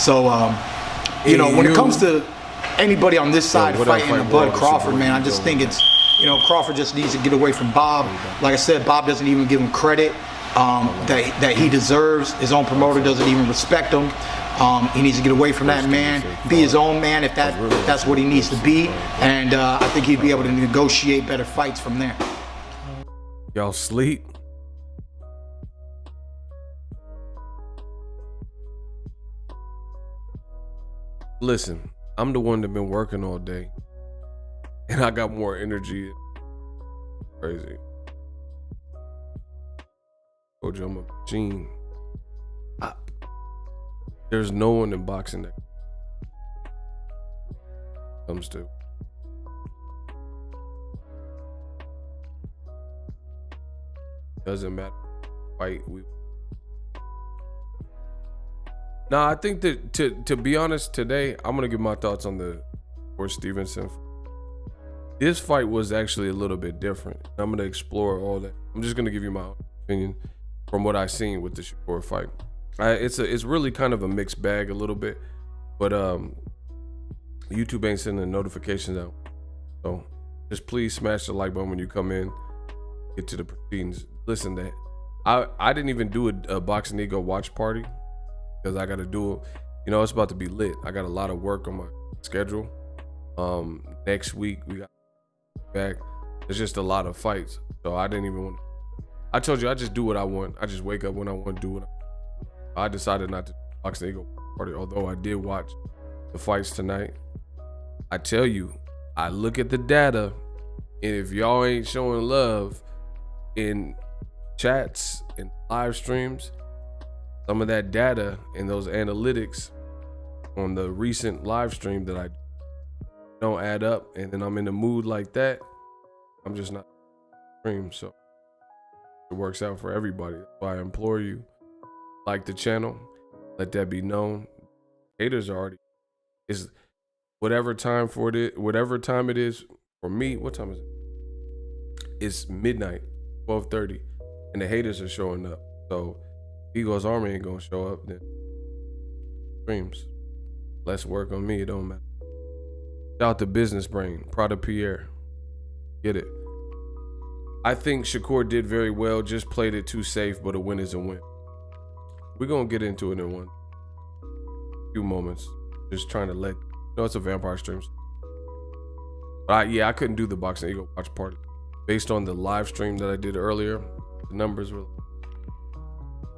So, you know, when it comes to anybody on this side fighting the Bud Crawford, man, I just think it's, you know, Crawford just needs to get away from Bob. Like I said, Bob doesn't even give him credit that he deserves. His own promoter doesn't even respect him. He needs to get away from that man, be his own man if that's what he needs to be, and I think he'd be able to negotiate better fights from there. Y'all sleep? Listen, I'm the one that been working all day, and I got more energy. Crazy. Told you I'm a machine. There's no one in boxing that comes to. Doesn't matter. Fight. Nah, I think that to be honest, today I'm gonna give my thoughts on the Shakur Stevenson. This fight was actually a little bit different. I'm gonna explore all that. I'm just gonna give you my opinion from what I've seen with the Shakur fight. It's really kind of a mixed bag a little bit, but YouTube ain't sending notifications out, so just please smash the like button when you come in. Get to the proceedings. Listen, that I didn't even do a Boxingego watch party because I got to do it. You know, it's about to be lit. I got a lot of work on my schedule. Next week we got back. There's just a lot of fights, so I didn't even want to. I told you I just do what I want. I just wake up when I want to do it. I decided not to Boxingego party, although I did watch the fights tonight. I tell you, I look at the data, and if y'all ain't showing love in chats and live streams, some of that data and those analytics on the recent live stream that I don't add up, and then I'm in a mood like that, I'm just not stream. So it works out for everybody. That's why I implore you, like the channel, let that be known. Haters are already, is whatever time it is for me. What time is it? It's midnight, 12:30, and the haters are showing up. So Ego's Army ain't gonna show up, then streams. Less work on me, it don't matter. Shout out to Business Brain, Prada Pierre. Get it. I think Shakur did very well, just played it too safe, but a win is a win. We're gonna get into it in one few moments. Just trying to let, it's a vampire stream. Yeah, I couldn't do the Boxingego watch party. Based on the live stream that I did earlier, the numbers were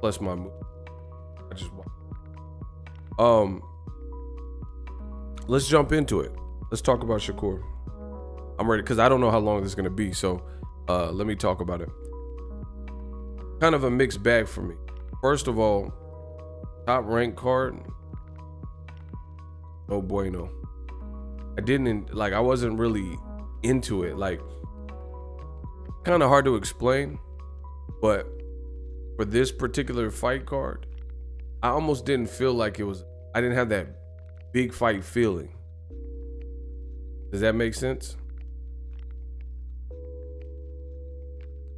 plus my move. I just watched. Let's jump into it. Let's talk about Shakur. I'm ready because I don't know how long this is gonna be, so let me talk about it. Kind of a mixed bag for me. First of all, top ranked card, no bueno. I wasn't really into it. Like, kind of hard to explain, but for this particular fight card, I almost didn't feel like I didn't have that big fight feeling. Does that make sense?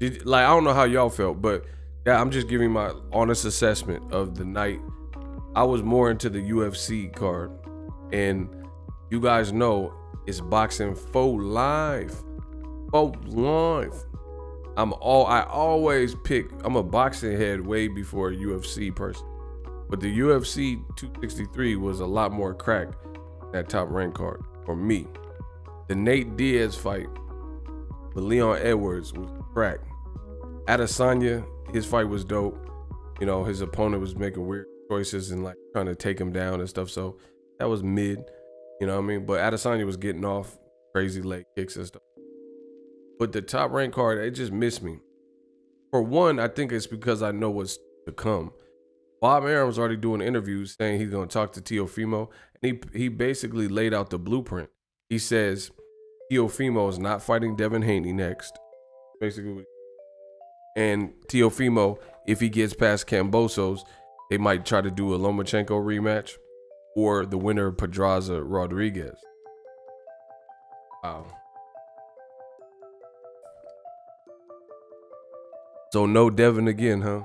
I don't know how y'all felt, but yeah, I'm just giving my honest assessment of the night. I was more into the UFC card, and you guys know it's boxing faux live. I'm a boxing head way before a UFC person, but the UFC 263 was a lot more crack than that top rank card for me. The Nate Diaz fight with Leon Edwards was crack. Adesanya, his fight was dope. You know, his opponent was making weird choices and like trying to take him down and stuff. So that was mid, you know what I mean? But Adesanya was getting off crazy leg kicks and stuff. But the top rank card, it just missed me. For one, I think it's because I know what's to come. Bob Arum was already doing interviews saying he's going to talk to Teofimo, and he basically laid out the blueprint. He says Teofimo is not fighting Devin Haney next, basically. And Teofimo, if he gets past Kambosos, they might try to do a Lomachenko rematch or the winner of Pedraza Rodriguez. Wow. So no Devin again, huh?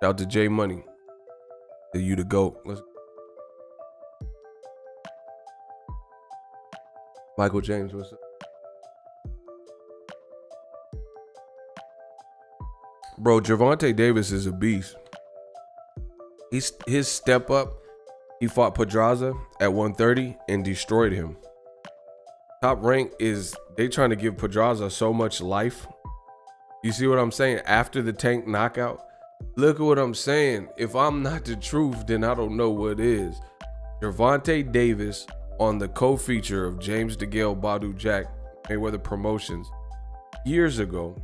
Shout out to J Money. You the GOAT. Michael James, what's up? Bro, Gervonta Davis is a beast. His step up, he fought Pedraza at 130 and destroyed him. Top Rank they trying to give Pedraza so much life. You see what I'm saying? After the Tank knockout, look at what I'm saying. If I'm not the truth, then I don't know what is. Gervonta Davis on the co-feature of James DeGale, Badu Jack, Mayweather Promotions. Years ago,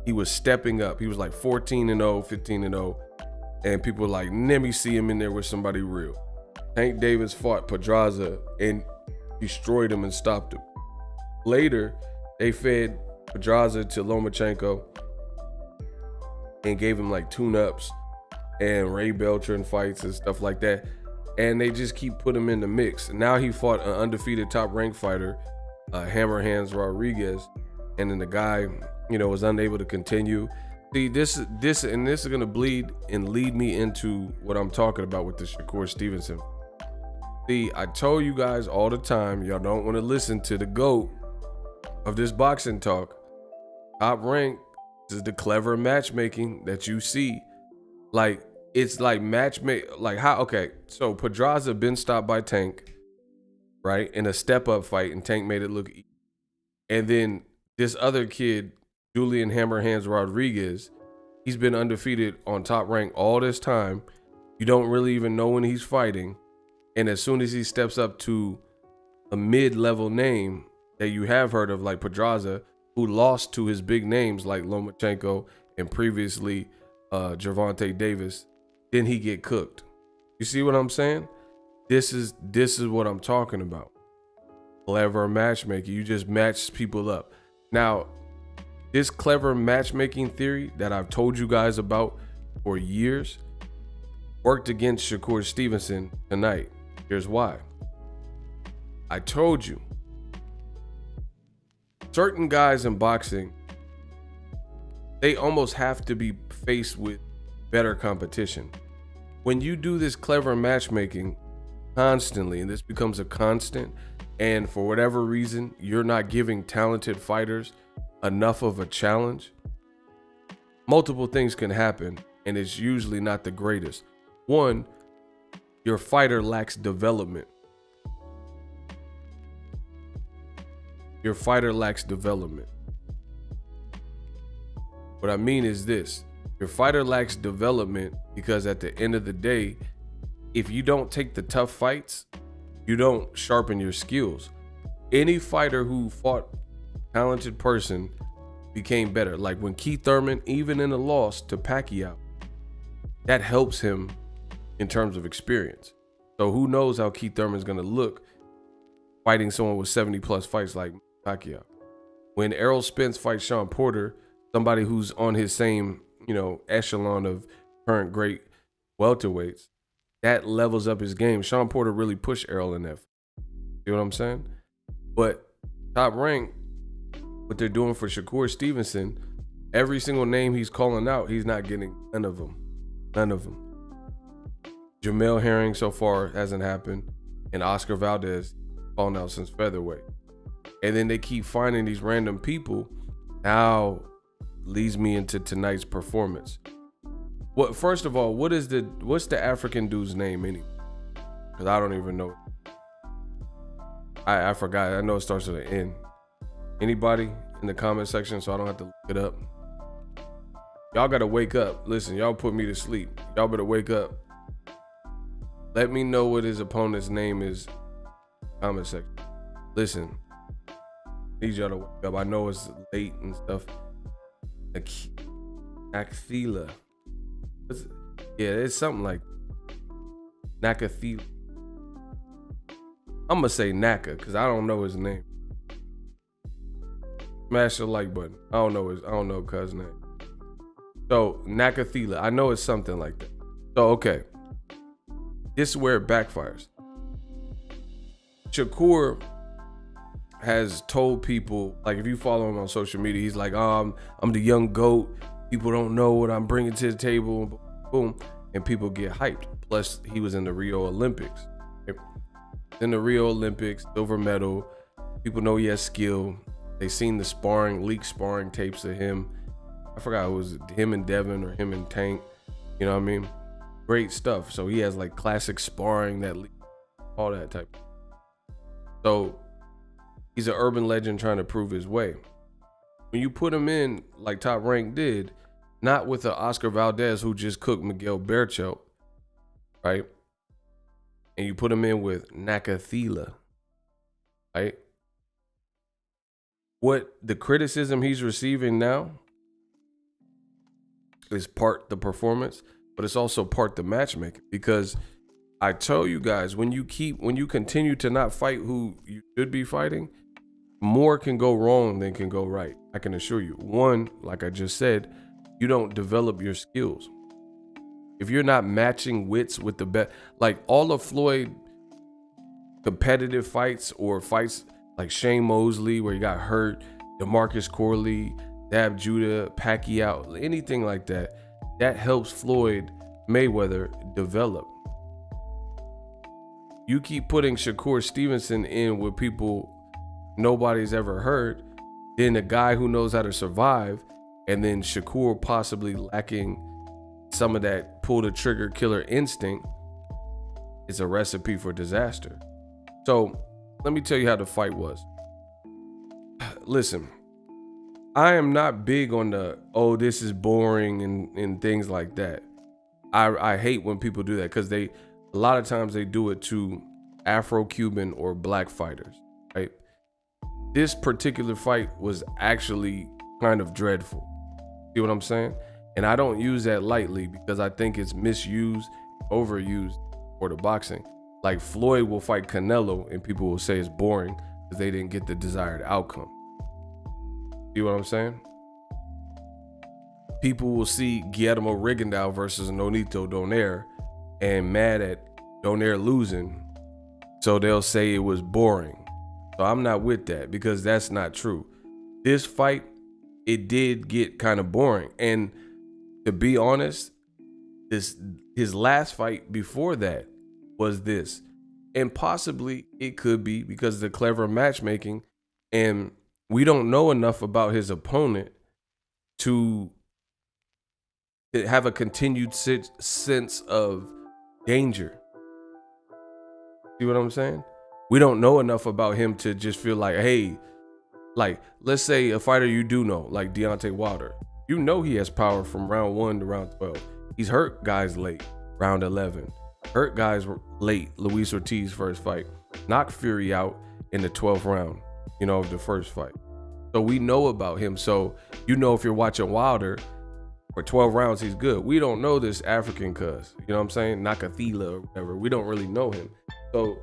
he was stepping up. He was like 14-0, 15-0. And people were like, let me see him in there with somebody real. Tank Davis fought Pedraza and destroyed him and stopped him. Later, they fed Pedraza to Lomachenko and gave him like tune-ups and Ray Beltran fights and stuff like that. And they just keep putting him in the mix. Now he fought an undefeated top-ranked fighter, Hammer Hands Rodriguez, and then the guy, was unable to continue. See, this is gonna bleed and lead me into what I'm talking about with the Shakur Stevenson. See, I told you guys all the time, y'all don't want to listen to the GOAT of this boxing talk. Top Rank is the clever matchmaking that you see. Like, it's like so Pedraza been stopped by Tank, right? In a step-up fight, and Tank made it look easy. And then this other kid, Julian Hammer Hands Rodriguez, he's been undefeated on Top Rank all this time. You don't really even know when he's fighting. And as soon as he steps up to a mid-level name that you have heard of, like Pedraza, who lost to his big names like Lomachenko and previously Gervonta Davis, then he get cooked. You see what I'm saying? This is what I'm talking about. Clever matchmaking. You just match people up. Now, this clever matchmaking theory that I've told you guys about for years worked against Shakur Stevenson tonight. Here's why. I told you, certain guys in boxing, they almost have to be faced with better competition. When you do this clever matchmaking constantly, and this becomes a constant, and for whatever reason, you're not giving talented fighters enough of a challenge, multiple things can happen, and it's usually not the greatest. One, your fighter lacks development. Your fighter lacks development. What I mean is this. Your fighter lacks development because at the end of the day, if you don't take the tough fights, you don't sharpen your skills. Any fighter who fought a talented person became better. Like when Keith Thurman, even in a loss to Pacquiao, that helps him in terms of experience. So who knows how Keith Thurman's gonna look fighting someone with 70 plus fights like Pacquiao. When Errol Spence fights Sean Porter, somebody who's on his same, echelon of current great welterweights, that levels up his game. Sean Porter really pushed Errol in that. You know what I'm saying? But Top Rank, what they're doing for Shakur Stevenson, every single name he's calling out, he's not getting none of them. None of them. Jamel Herring so far hasn't happened, and Oscar Valdez fallen out since featherweight. And then they keep finding these random people. Now leads me into tonight's performance. First of all, what's the African dude's name anyway? Because I don't even know. I forgot. I know it starts with an N. Anybody in the comment section so I don't have to look it up? Y'all gotta wake up. Listen, y'all put me to sleep. Y'all better wake up. Let me know what his opponent's name is. Comment section. Listen, need y'all to wake up. I know it's late and stuff. Nakathila. Yeah, it's something like Nakathila. I'm gonna say Naka because I don't know his name. Smash the like button. I don't know cuz name. So Nakathila. I know it's something like that. So okay. This is where it backfires. Shakur has told people, like if you follow him on social media, he's like, I'm the young GOAT. People don't know what I'm bringing to the table. Boom. And people get hyped. Plus, he was in the Rio Olympics. In the Rio Olympics, silver medal, People know he has skill. They seen the leaked sparring tapes of him. I forgot, it was him and Devin or him and Tank. You know what I mean? Great stuff. So he has like classic sparring, all that type. So he's an urban legend trying to prove his way. When you put him in like Top Rank did, not with an Oscar Valdez who just cooked Miguel Berchelt, right? And you put him in with Nakathila, right? What the criticism he's receiving now is part the performance, but it's also part the matchmaking. Because I tell you guys, when you continue to not fight who you should be fighting, more can go wrong than can go right. I can assure you. One, like I just said, you don't develop your skills. If you're not matching wits with the best, like all of Floyd competitive fights or fights like Shane Mosley where he got hurt, DeMarcus Corley, Dab Judah, Pacquiao, anything like that, that helps Floyd Mayweather develop. You keep putting Shakur Stevenson in with people nobody's ever heard, then a guy who knows how to survive, and then Shakur possibly lacking some of that pull the trigger killer instinct, is a recipe for disaster. So let me tell you how the fight was. Listen, I am not big on the, oh, this is boring and things like that. I hate when people do that because a lot of times they do it to Afro-Cuban or black fighters, right? This particular fight was actually kind of dreadful. See what I'm saying? And I don't use that lightly because I think it's misused, overused for the boxing. Like Floyd will fight Canelo and people will say it's boring because they didn't get the desired outcome. See what I'm saying? People will see Guillermo Rigondeaux versus Nonito Donaire and mad at Donaire losing, so they'll say it was boring. So I'm not with that because that's not true. This fight, it did get kind of boring. And to be honest, his last fight before that was this. And possibly it could be because of the clever matchmaking. And we don't know enough about his opponent to have a continued sense of danger. See what I'm saying? We don't know enough about him to just feel like, hey, like, let's say a fighter you do know, like Deontay Wilder. You know he has power from round 1 to round 12. He's hurt guys late, round 11. Hurt guys late, Luis Ortiz first fight. Knocked Fury out in the 12th round, of the first fight. So we know about him. So, if you're watching Wilder, for 12 rounds, he's good. We don't know this African cuz, you know what I'm saying? Nakathila or whatever. We don't really know him. So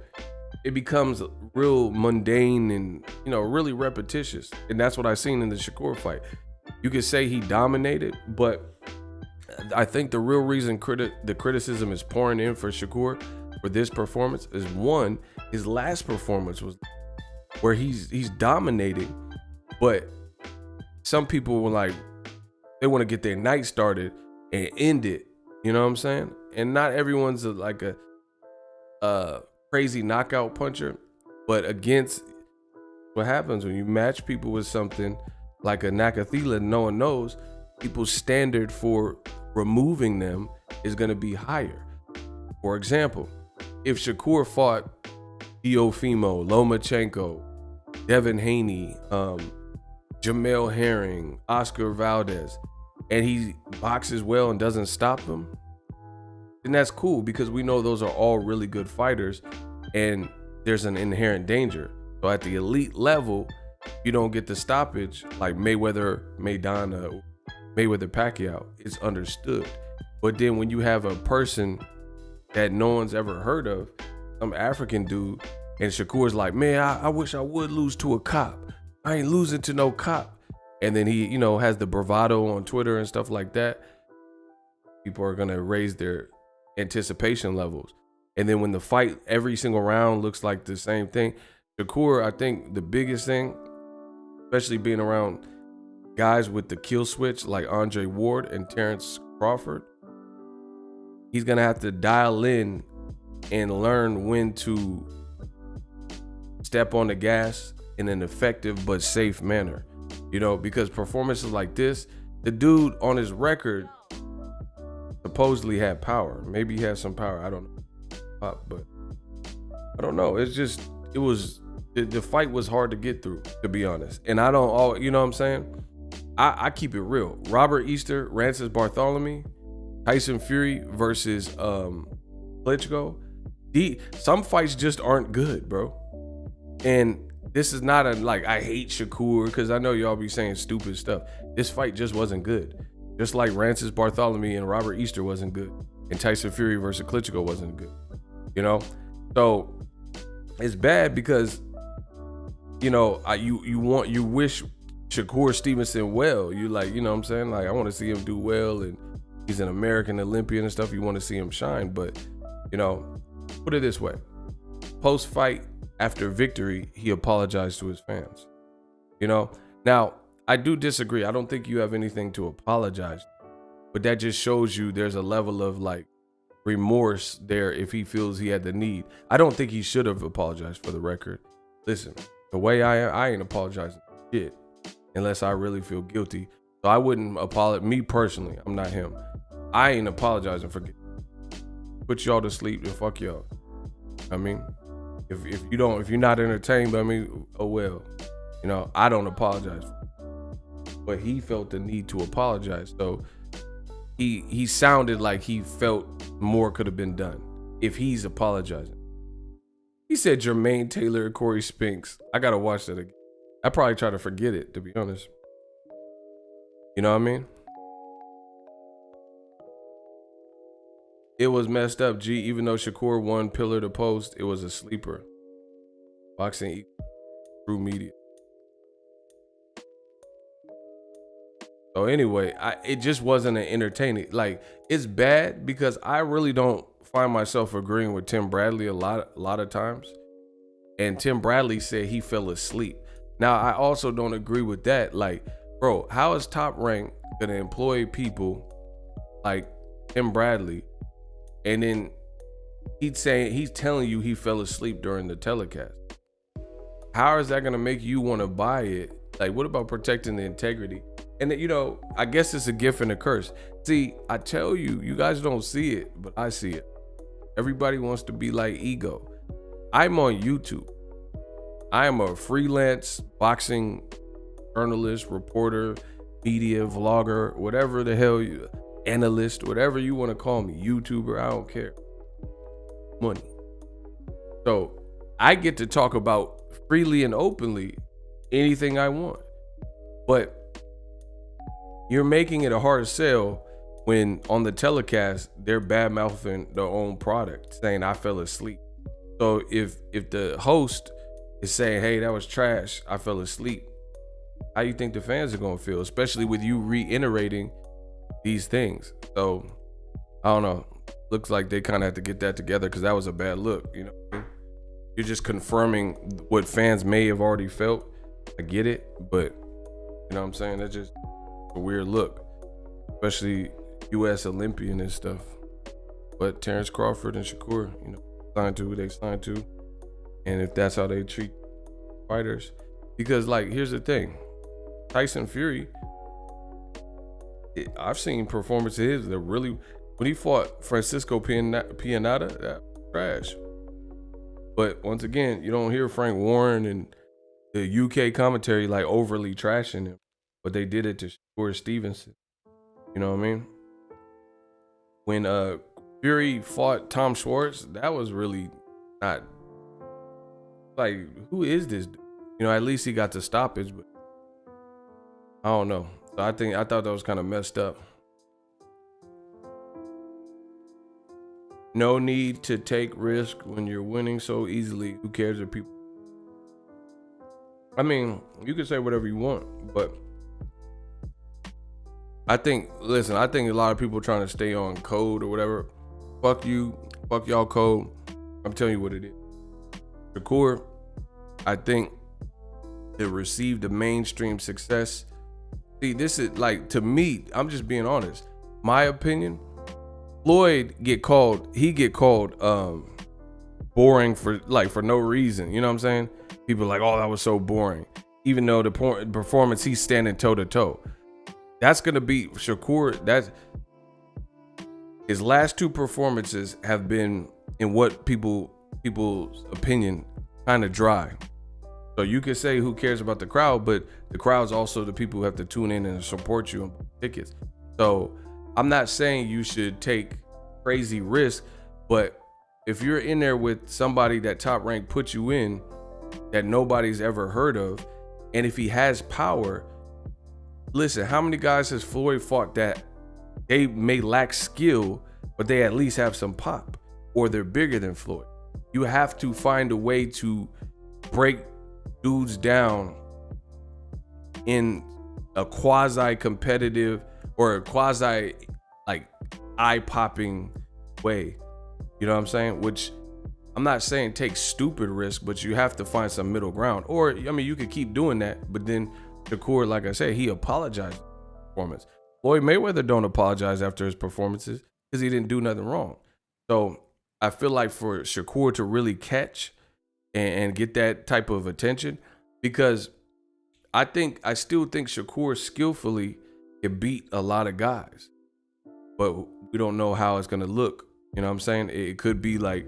it becomes real mundane and, really repetitious. And that's what I seen in the Shakur fight. You could say he dominated, but I think the real reason the criticism is pouring in for Shakur for this performance is, one, his last performance was where he's dominating, but some people were like, they want to get their night started and end it. You know what I'm saying? And not everyone's like a crazy knockout puncher, but against what happens when you match people with something like a Nakathila, no one knows, people's standard for removing them is going to be higher. For example, if Shakur fought Teofimo, Lomachenko, Devin Haney, Jamel Herring, Oscar Valdez, and he boxes well and doesn't stop them, then that's cool because we know those are all really good fighters and there's an inherent danger. So at the elite level, you don't get the stoppage like Mayweather, Maidana, Mayweather, Pacquiao. It's understood. But then when you have a person that no one's ever heard of, some African dude, and Shakur's like, man, I wish I would lose to a cop. I ain't losing to no cop. And then he, has the bravado on Twitter and stuff like that. People are going to raise their anticipation levels. And then when the fight, every single round looks like the same thing. Shakur, I think the biggest thing, especially being around guys with the kill switch like Andre Ward and Terence Crawford, he's going to have to dial in and learn when to step on the gas in an effective but safe manner. You know, because performances like this, the dude on his record supposedly had power. Maybe he had some power. I don't know. But I don't know. The fight was hard to get through, to be honest. And I don't, you know what I'm saying? I keep it real. Robert Easter, Francis Bartholomew, Tyson Fury versus Klitschko. Some fights just aren't good, bro. And this is not I hate Shakur, because I know y'all be saying stupid stuff. This fight just wasn't good. Just like Francis Bartholomew and Robert Easter wasn't good. And Tyson Fury versus Klitschko wasn't good. You know? So it's bad because, you know, you wish Shakur Stevenson well. You like, you know what I'm saying? Like, I want to see him do well, and he's an American Olympian and stuff. You want to see him shine. But, you know, put it this way. Post-fight, after victory, he apologized to his fans. You know? Now, I do disagree. I don't think you have anything to apologize. But that just shows you there's a level of like remorse there if he feels he had the need. I don't think he should have apologized, for the record. Listen, the way I ain't apologizing for shit unless I really feel guilty. So I wouldn't apologize. Me personally, I'm not him. I ain't apologizing for put y'all to sleep and fuck y'all. I mean, if you're not entertained by me, oh well. You know, I don't apologize. But he felt the need to apologize. So he sounded like he felt more could have been done if he's apologizing. He said Jermaine Taylor and Corey Spinks. I gotta watch that again. I probably try to forget it, to be honest. You know what I mean? It was messed up, G. Even though Shakur won pillar to post, it was a sleeper. Boxing through media. So anyway, it just wasn't an entertaining. Like, it's bad because I really don't find myself agreeing with Tim Bradley a lot of times. And Tim Bradley said he fell asleep. Now, I also don't agree with that. Like, bro, how is Top Rank gonna employ people like Tim Bradley, and then he's telling you he fell asleep during the telecast? How is that gonna make you want to buy it? Like, what about protecting the integrity? And you know, I guess it's a gift and a curse. See, I tell you, you guys don't see it, but I see it. Everybody wants to be like Ego. I'm on YouTube. I am a freelance boxing journalist, reporter, media, vlogger, whatever the hell you, analyst, whatever you want to call me, YouTuber, I don't care. Money. So I get to talk about freely and openly anything I want. But you're making it a hard sell when on the telecast they're bad mouthing their own product, saying I fell asleep. So if the host is saying, hey, that was trash, I fell asleep, how you think the fans are gonna feel, especially with you reiterating these things? So I don't know. Looks like they kind of have to get that together, because that was a bad look. You know, you're just confirming what fans may have already felt. I get it, but you know what I'm saying? That's just a weird look, especially U.S. Olympian and stuff. But Terence Crawford and Shakur, you know, signed to who they signed to, and if that's how they treat fighters, because like, here's the thing, Tyson Fury, I've seen performances that really, when he fought Francisco Pianata, that was trash. But once again, you don't hear Frank Warren and the UK commentary like overly trashing him, but they did it to Shakur Stevenson. You know what I mean? When Fury fought Tom Schwartz, that was really not like, who is this dude? You know, at least he got the stoppage, but I don't know. So I thought that was kind of messed up. No need to take risk when you're winning so easily. Who cares if people? I mean, you can say whatever you want, but I think a lot of people trying to stay on code or whatever. Fuck you, fuck y'all code. I'm telling you what it is. Shakur, I think it received the mainstream success. See, this is like, to me, I'm just being honest. My opinion, Floyd get called boring for no reason. You know what I'm saying? People are like, oh, that was so boring. Even though the performance, he's standing toe to toe. That's gonna be Shakur. That's his last 2 performances have been, in what people's opinion, kind of dry. So you can say who cares about the crowd, but the crowd's also the people who have to tune in and support you and buy tickets. So I'm not saying you should take crazy risk, but if you're in there with somebody that Top Rank put you in that nobody's ever heard of, and if he has power, listen, how many guys has Floyd fought that they may lack skill, but they at least have some pop, or they're bigger than Floyd? You have to find a way to break dudes down in a quasi-competitive or a quasi like eye-popping way. You know what I'm saying? Which I'm not saying take stupid risk, but you have to find some middle ground. Or, I mean, you could keep doing that, but then Shakur, like I said, he apologized for his performance. Floyd Mayweather don't apologize after his performances because he didn't do nothing wrong. So I feel like for Shakur to really catch and get that type of attention, because I still think Shakur skillfully can beat a lot of guys, but we don't know how it's gonna look. You know what I'm saying? It could be like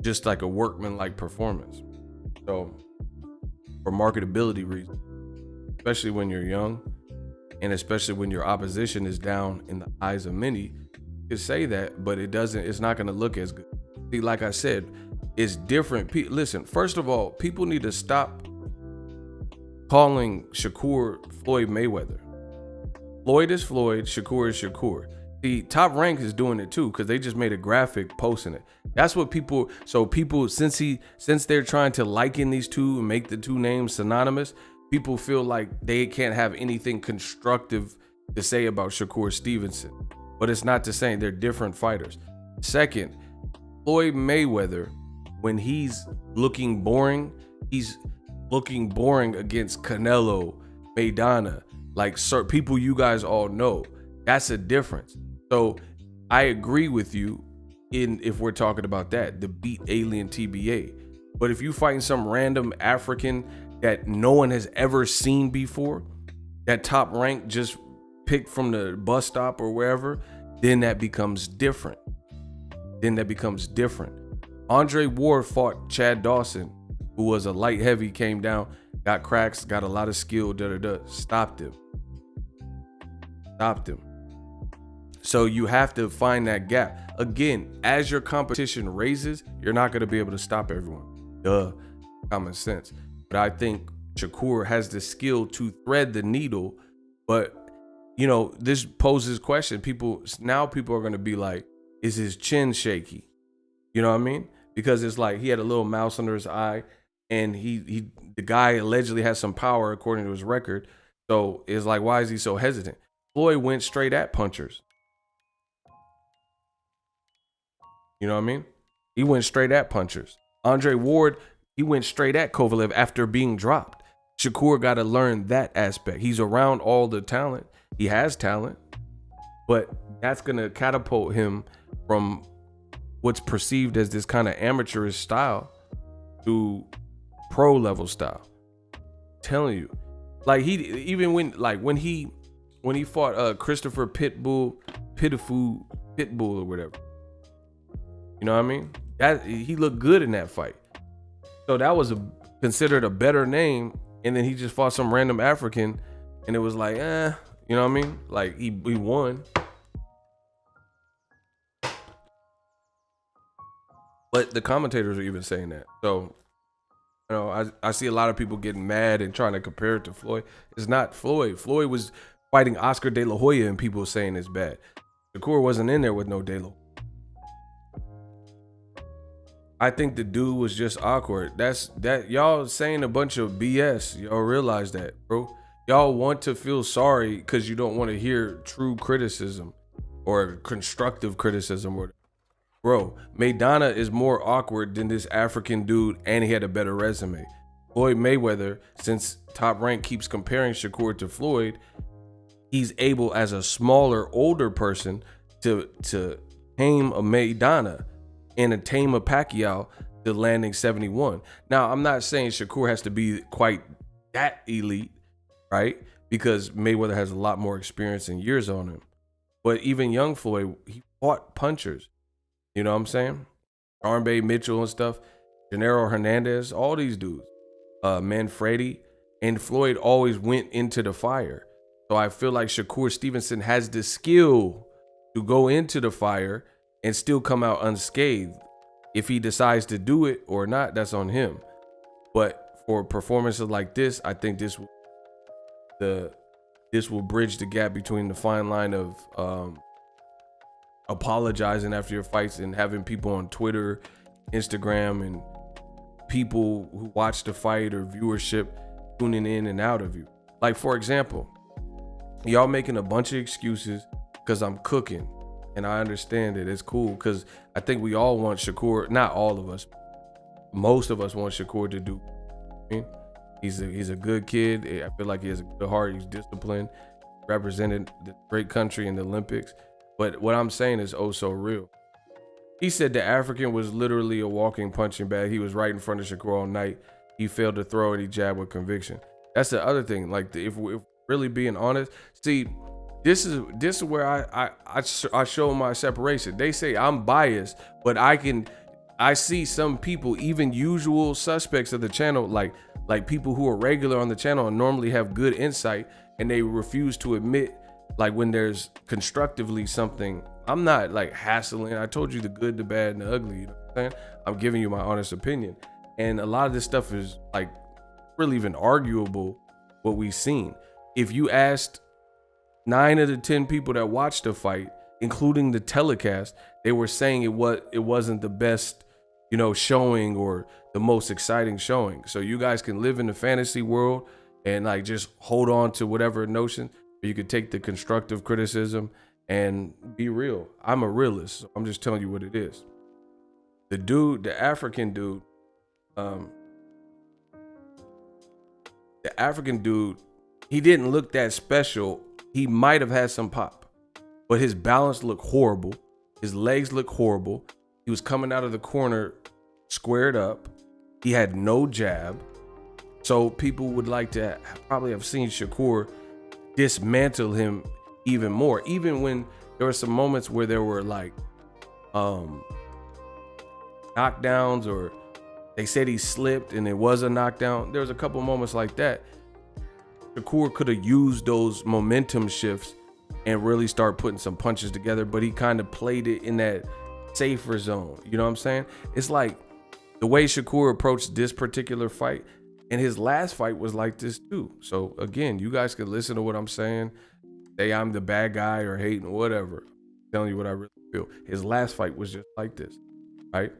just like a workman-like performance. So for marketability reasons, especially when you're young, and especially when your opposition is down in the eyes of many, you can say that, but it's not gonna look as good. See, like I said, it's different. Listen, first of all, people need to stop calling Shakur Floyd Mayweather. Floyd is Floyd, Shakur is Shakur. The Top Rank is doing it too, because they just made a graphic posting it. That's what people, since they're trying to liken these two and make the two names synonymous, people feel like they can't have anything constructive to say about Shakur Stevenson. But it's not the same. They're different fighters. Second, Floyd Mayweather, when he's looking boring, he's looking boring against Canelo, Maidana, like people you guys all know. That's a difference. So I agree with you if we're talking about that, the beat alien TBA. But if you fighting some random African that no one has ever seen before, that Top Rank just picked from the bus stop or wherever, then that becomes different. Andre Ward fought Chad Dawson, who was a light heavy, came down, got cracks, got a lot of skill, stopped him. So you have to find that gap. Again, as your competition raises, you're not going to be able to stop everyone. Common sense. But I think Shakur has the skill to thread the needle. But, you know, this poses question. People are going to be like, is his chin shaky? You know what I mean? Because it's like he had a little mouse under his eye, and the guy allegedly has some power according to his record. So it's like, why is he so hesitant? Floyd went straight at punchers. You know what I mean? He went straight at punchers. Andre Ward, he went straight at Kovalev after being dropped. Shakur got to learn that aspect. He's around all the talent. He has talent, but that's going to catapult him from what's perceived as this kind of amateurish style to pro level style. I'm telling you, like when he fought Christopher Pitbull or whatever. You know what I mean? That he looked good in that fight. So that was considered a better name, and then he just fought some random African, and it was like, you know what I mean? Like he won. But the commentators are even saying that. So, you know, I see a lot of people getting mad and trying to compare it to Floyd. It's not Floyd. Floyd was fighting Oscar De La Hoya, and people saying it's bad. Shakur wasn't in there with no De La Hoya. I think the dude was just awkward. That y'all saying a bunch of BS. Y'all realize that, bro. Y'all want to feel sorry because you don't want to hear true criticism or constructive criticism. Bro, Maidana is more awkward than this African dude, and he had a better resume. Floyd Mayweather, since Top Rank keeps comparing Shakur to Floyd, he's able as a smaller, older person to tame a Maidana and a tame a Pacquiao to landing 71. Now, I'm not saying Shakur has to be quite that elite, right? Because Mayweather has a lot more experience and years on him. But even young Floyd, he fought punchers. You know what I'm saying? Armbe Mitchell and stuff, Gennaro Hernandez, all these dudes, Manfredi, and Floyd always went into the fire. So I feel like Shakur Stevenson has the skill to go into the fire and still come out unscathed. If he decides to do it or not, that's on him. But for performances like this, I think this will bridge the gap between the fine line of apologizing after your fights and having people on Twitter, Instagram, and people who watch the fight or viewership tuning in and out of you. Like, for example, y'all making a bunch of excuses because I'm cooking, and I understand it. It's cool because I think we all want Shakur, not all of us, most of us want Shakur to do. He's a good kid. I feel like he has a good heart. He's disciplined, represented the great country in the Olympics. But what I'm saying is oh so real. He said the African was literally a walking punching bag. He was right in front of Shakur all night. He failed to throw and he jabbed with conviction. That's the other thing. Like, if really being honest, see, this is where I show my separation. They say I'm biased, but I see some people, even usual suspects of the channel, like people who are regular on the channel and normally have good insight, and they refuse to admit, like, when there's constructively something. I'm not like hassling. I told you the good, the bad, and the ugly. You know what I'm saying? I'm giving you my honest opinion. And a lot of this stuff is like really even arguable what we've seen. If you asked 9 of the 10 people that watched the fight, including the telecast, they were saying it wasn't the best, showing or the most exciting showing. So you guys can live in the fantasy world and like just hold on to whatever notion. You could take the constructive criticism and be real. I'm a realist, so I'm just telling you what it is. The African dude, he didn't look that special. He might have had some pop, but his balance looked horrible. His legs looked horrible. He was coming out of the corner squared up. He had no jab. So people would like to probably have seen Shakur dismantle him even more. Even when there were some moments where there were like knockdowns, or they said he slipped and it was a knockdown. There was a couple moments like that. Shakur could have used those momentum shifts and really start putting some punches together, but he kind of played it in that safer zone. You know what I'm saying? It's like the way Shakur approached this particular fight, and his last fight was like this too. So again, you guys can listen to what I'm saying. Say I'm the bad guy or hating or whatever. I'm telling you what I really feel. His last fight was just like this, right?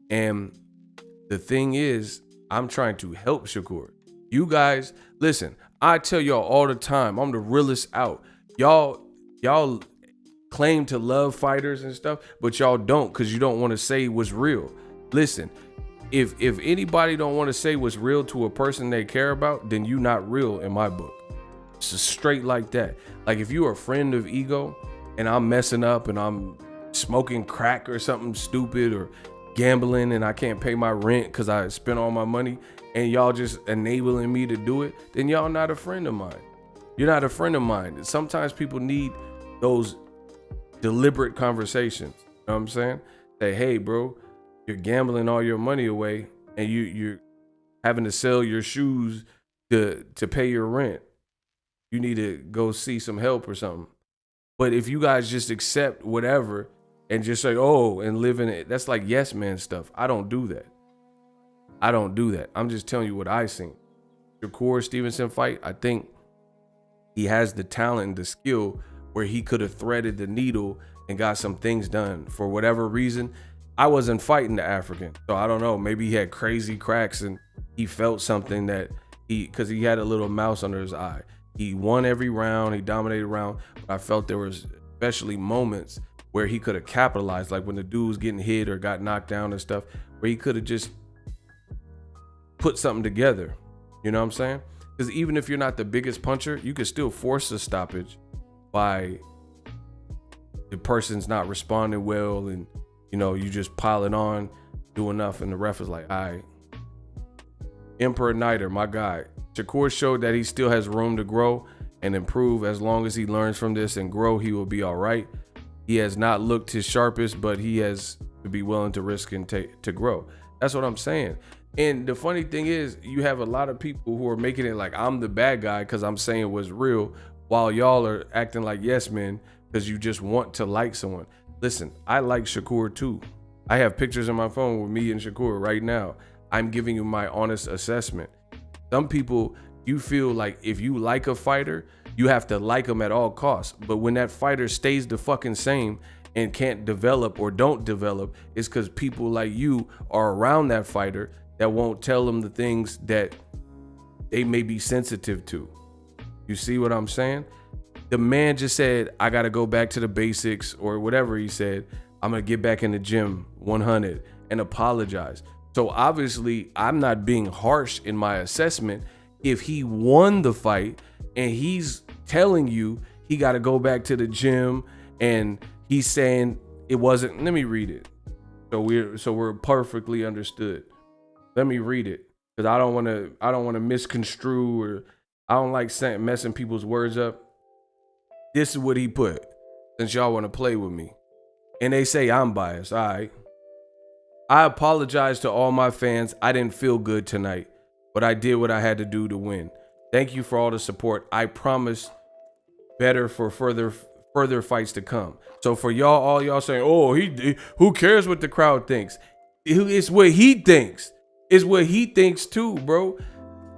And the thing is, I'm trying to help Shakur. You guys, listen, I tell y'all all the time, I'm the realest out. Y'all claim to love fighters and stuff, but y'all don't, because you don't want to say what's real. Listen, if anybody don't want to say what's real to a person they care about, then you not real in my book. It's just straight like that. Like, if you're a friend of ego and I'm messing up and I'm smoking crack or something stupid or gambling and I can't pay my rent because I spent all my money, and y'all just enabling me to do it, then y'all not a friend of mine. You're not a friend of mine. Sometimes people need those deliberate conversations. You know what I'm saying? Say, hey, bro, you're gambling all your money away and you're having to sell your shoes to pay your rent. You need to go see some help or something. But if you guys just accept whatever and just say, oh, and live in it, that's like yes man stuff. I don't do that. I'm just telling you what I seen. Shakur Stevenson fight, I think he has the talent and the skill where he could have threaded the needle and got some things done. For whatever reason, I wasn't fighting the African, so I don't know. Maybe he had crazy cracks and he felt something because he had a little mouse under his eye. He won every round, he dominated round, but I felt there was especially moments where he could have capitalized, like when the dude was getting hit or got knocked down and stuff, where he could have just put something together. You know what I'm saying? Because even if you're not the biggest puncher, you can still force a stoppage by the person's not responding well and you just pile it on. do enough. And the ref was like, all right. Emperor Niter, my guy. Shakur showed that he still has room to grow and improve. As long as he learns from this and grow, he will be all right. He has not looked his sharpest, but he has to be willing to risk and to grow. That's what I'm saying. And the funny thing is, you have a lot of people who are making it like I'm the bad guy because I'm saying what's real, while y'all are acting like yes men because you just want to like someone. Listen, I like Shakur too. I have pictures on my phone with me and Shakur right now. I'm giving you my honest assessment. Some people, you feel like if you like a fighter, you have to like them at all costs. But when that fighter stays the fucking same and can't develop or don't develop, it's because people like you are around that fighter that won't tell them the things that they may be sensitive to. You see what I'm saying? The man just said, I got to go back to the basics or whatever he said. I'm going to get back in the gym 100 and apologize. So obviously I'm not being harsh in my assessment. If he won the fight and he's telling you he got to go back to the gym and he's saying it wasn't, let me read it. So we're perfectly understood. Let me read it because I don't want to misconstrue, or I don't like messing people's words up. This is what he put, since y'all want to play with me. And they say I'm biased. All right. I apologize to all my fans. I didn't feel good tonight, but I did what I had to do to win. Thank you for all the support. I promise better for further fights to come. So for y'all, all y'all saying, oh, who cares what the crowd thinks? It's what he thinks. It's what he thinks too, bro.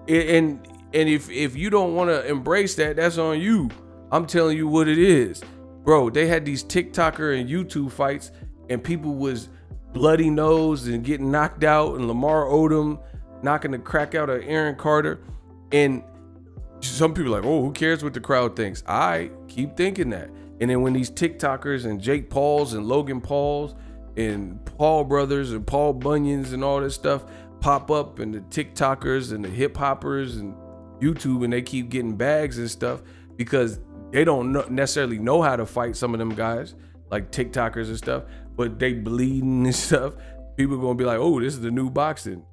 And if you don't want to embrace that, that's on you. I'm telling you what it is. Bro, they had these TikToker and YouTube fights and people was bloody nose and getting knocked out, and Lamar Odom knocking the crack out of Aaron Carter. And some people are like, oh, who cares what the crowd thinks? I keep thinking that. And then when these TikTokers and Jake Pauls and Logan Pauls and Paul Brothers and Paul Bunions and all this stuff pop up, and the TikTokers and the hip hoppers and YouTube, and they keep getting bags and stuff because they don't necessarily know how to fight, some of them guys like TikTokers and stuff, but they bleeding and stuff. People are going to be like, oh, this is the new boxing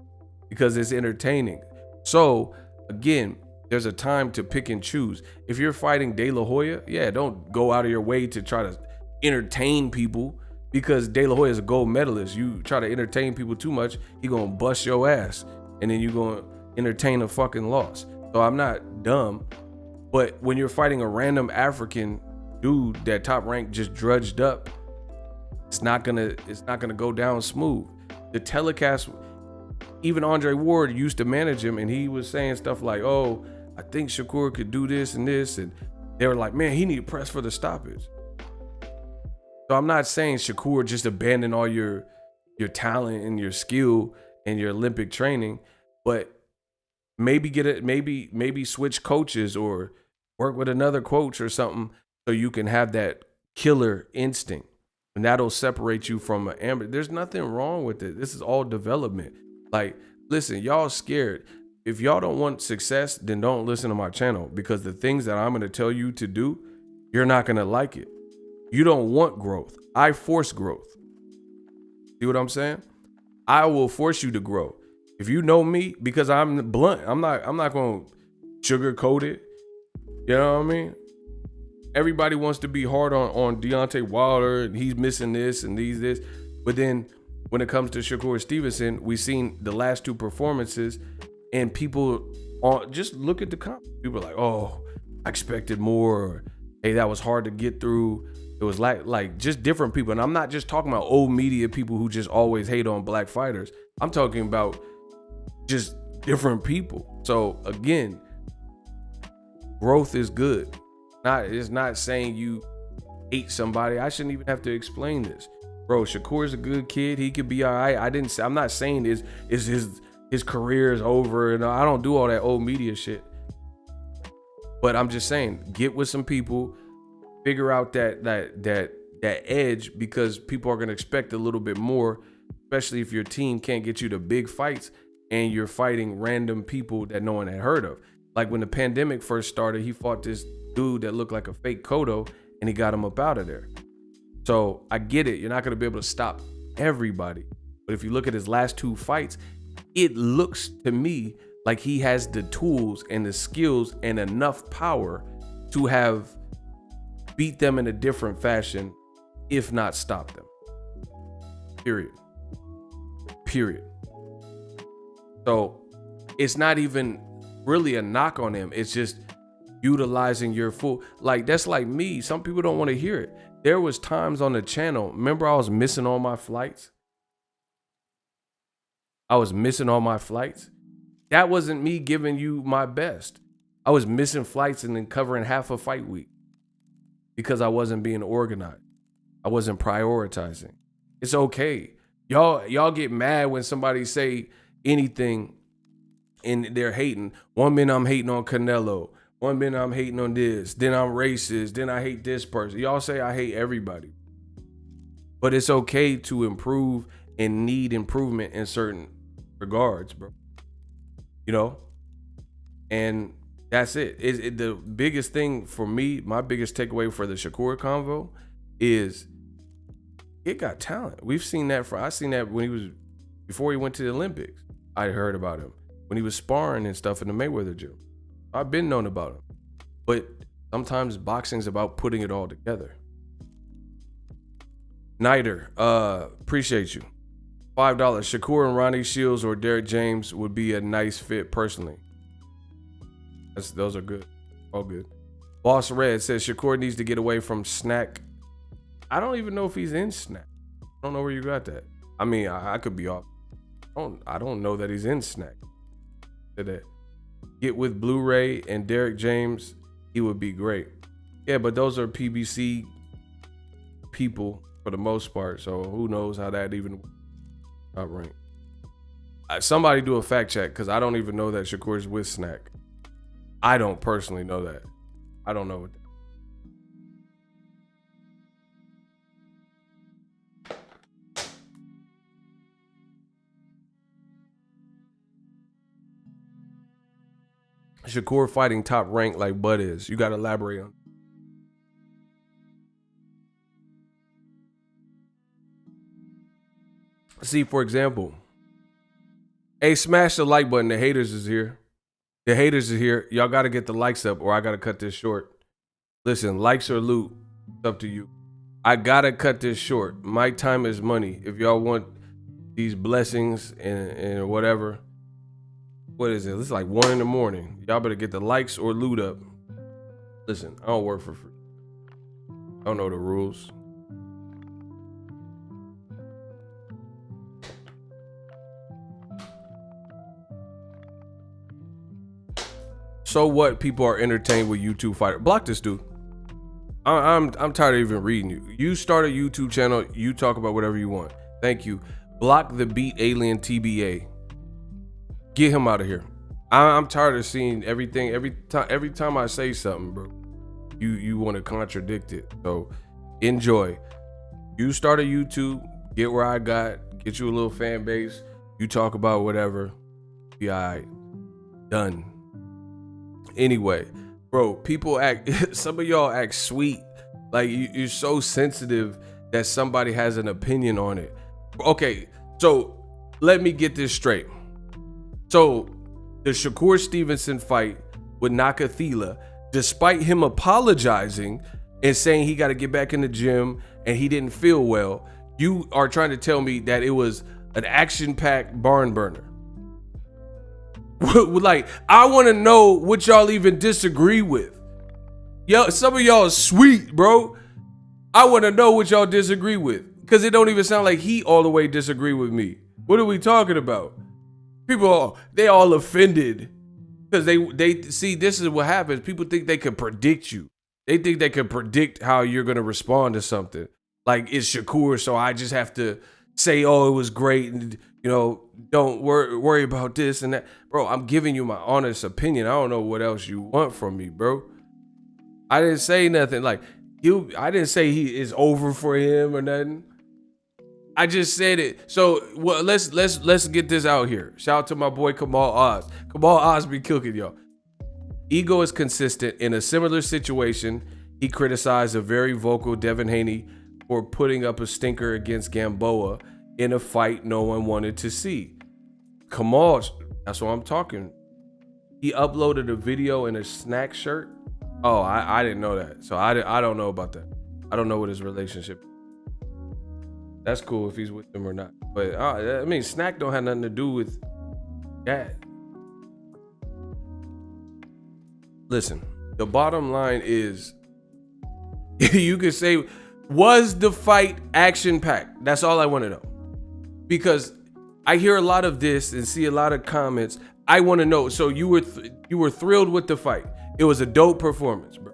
because it's entertaining. So again, there's a time to pick and choose. If you're fighting De La Hoya, yeah, don't go out of your way to try to entertain people, because De La Hoya is a gold medalist. You try to entertain people too much, he gonna bust your ass, and then you gonna entertain a fucking loss. So I'm not dumb, but when you're fighting a random African dude that Top Rank just drudged up, it's not gonna go down smooth. The telecast, even Andre Ward used to manage him, and he was saying stuff like, oh, I think Shakur could do this and this, and they were like, man, he need to press for the stoppage. So I'm not saying Shakur just abandon all your talent and your skill and your Olympic training, but maybe switch coaches or work with another coach or something so you can have that killer instinct, and that'll separate you from an amateur. There's nothing wrong with it. This is all development. Like, listen, y'all scared. If y'all don't want success, then don't listen to my channel, because the things that I'm going to tell you to do, you're not going to like it. You don't want growth. I force growth. See what I'm saying? I will force you to grow. If you know me, because I'm blunt, I'm not going to sugarcoat it. You know what I mean? Everybody wants to be hard on Deontay Wilder, and he's missing this and this. But then when it comes to Shakur Stevenson, we've seen the last two performances, and people just look at the comments. People are like, oh, I expected more. Or, hey, that was hard to get through. It was like just different people. And I'm not just talking about old media people who just always hate on black fighters. I'm talking about just different people. So again, growth is good. It's not saying you hate somebody. I shouldn't even have to explain this. Bro, Shakur's a good kid. He could be all right. I'm not saying his career is over, and I don't do all that old media shit. But I'm just saying, get with some people, figure out that edge, because people are going to expect a little bit more, especially if your team can't get you to big fights and you're fighting random people that no one had heard of. Like when the pandemic first started, he fought this dude that looked like a fake Cotto, and he got him up out of there. So I get it. You're not going to be able to stop everybody. But if you look at his last 2 fights, it looks to me like he has the tools and the skills and enough power to have beat them in a different fashion, if not stop them. Period. So it's not even really a knock on him. It's just utilizing your full, like, that's like me. Some people don't want to hear it. There was times on the channel, remember I was missing all my flights? That wasn't me giving you my best. I was missing flights and then covering half a fight week because I wasn't being organized. I wasn't prioritizing. It's okay. Y'all get mad when somebody say anything and they're hating. One minute I'm hating on Canelo. One minute I'm hating on this. Then I'm racist. Then I hate this person. Y'all say I hate everybody. But it's okay to improve and need improvement in certain regards, bro. You know? And that's it. The biggest thing for me, my biggest takeaway for the Shakur convo is it got talent. We've seen that I seen that before he went to the Olympics. I heard about him when he was sparring and stuff in the Mayweather gym. I've been known about him. But sometimes boxing's about putting it all together. Nider, appreciate you. $5. Shakur and Ronnie Shields or Derek James would be a nice fit personally. Those are good. All good. Boss Red says Shakur needs to get away from Snack. I don't even know if he's in Snack. I don't know where you got that. I mean, I could be off. I don't know that he's in Snack. That get with Blu-ray and Derek James, he would be great. Yeah, but those are PBC people for the most part, so who knows how that even got ranked. Somebody do a fact check, because I don't even know that Shakur's with Snack. I don't personally know that. I don't know what Shakur fighting top rank like Bud is. You got to elaborate on. See, for example, hey, smash the like button. The haters is here. Y'all got to get the likes up or I got to cut this short. Listen, likes or loot, it's up to you. I got to cut this short. My time is money. If y'all want these blessings and whatever, what is it? It's like 1 a.m. Y'all better get the likes or loot up. Listen, I don't work for free. I don't know the rules. So what? People are entertained with YouTube fighter. Block this dude. I'm tired of even reading you. You start a YouTube channel. You talk about whatever you want. Thank you. Block the beat alien TBA. Get him out of here. I'm tired of seeing everything. Every time I say something, bro, you want to contradict it. So enjoy. You start a YouTube. Get where I got. Get you a little fan base. You talk about whatever. Be all right. Done. Anyway, bro, people act, some of y'all act sweet. Like you're so sensitive that somebody has an opinion on it. Okay, so let me get this straight. So the Shakur Stevenson fight with Nakathila, despite him apologizing and saying he got to get back in the gym and he didn't feel well, you are trying to tell me that it was an action-packed barn burner. Like, I want to know what y'all even disagree with. Yo, some of y'all are sweet, bro. I want to know what y'all disagree with, because it don't even sound like he all the way disagree with me. What are we talking about? People, they all offended because they see, this is what happens. People think they can predict you. They think they can predict how you're going to respond to something. Like, it's Shakur, so I just have to say, oh, it was great, and don't worry about this and that. Bro, I'm giving you my honest opinion. I don't know what else you want from me, bro. I didn't say nothing. Like, I didn't say he is over for him or nothing. I just said it. So let's get this out here. Shout out to my boy Kamal Oz. Kamal Oz be cooking, y'all. Ego is consistent. In a similar situation, he criticized a very vocal Devin Haney for putting up a stinker against Gamboa. in a fight no one wanted to see. Kamal, that's what I'm talking. He uploaded a video in a snack shirt. Oh, I didn't know that. So I don't know about that. I don't know what his relationship is. That's cool if he's with them or not. But I mean, snack don't have nothing to do with that. Listen, the bottom line is, you could say, was the fight action-packed? That's all I want to know. Because I hear a lot of this and see a lot of comments. I want to know. So you were thrilled with the fight. It was a dope performance, bro.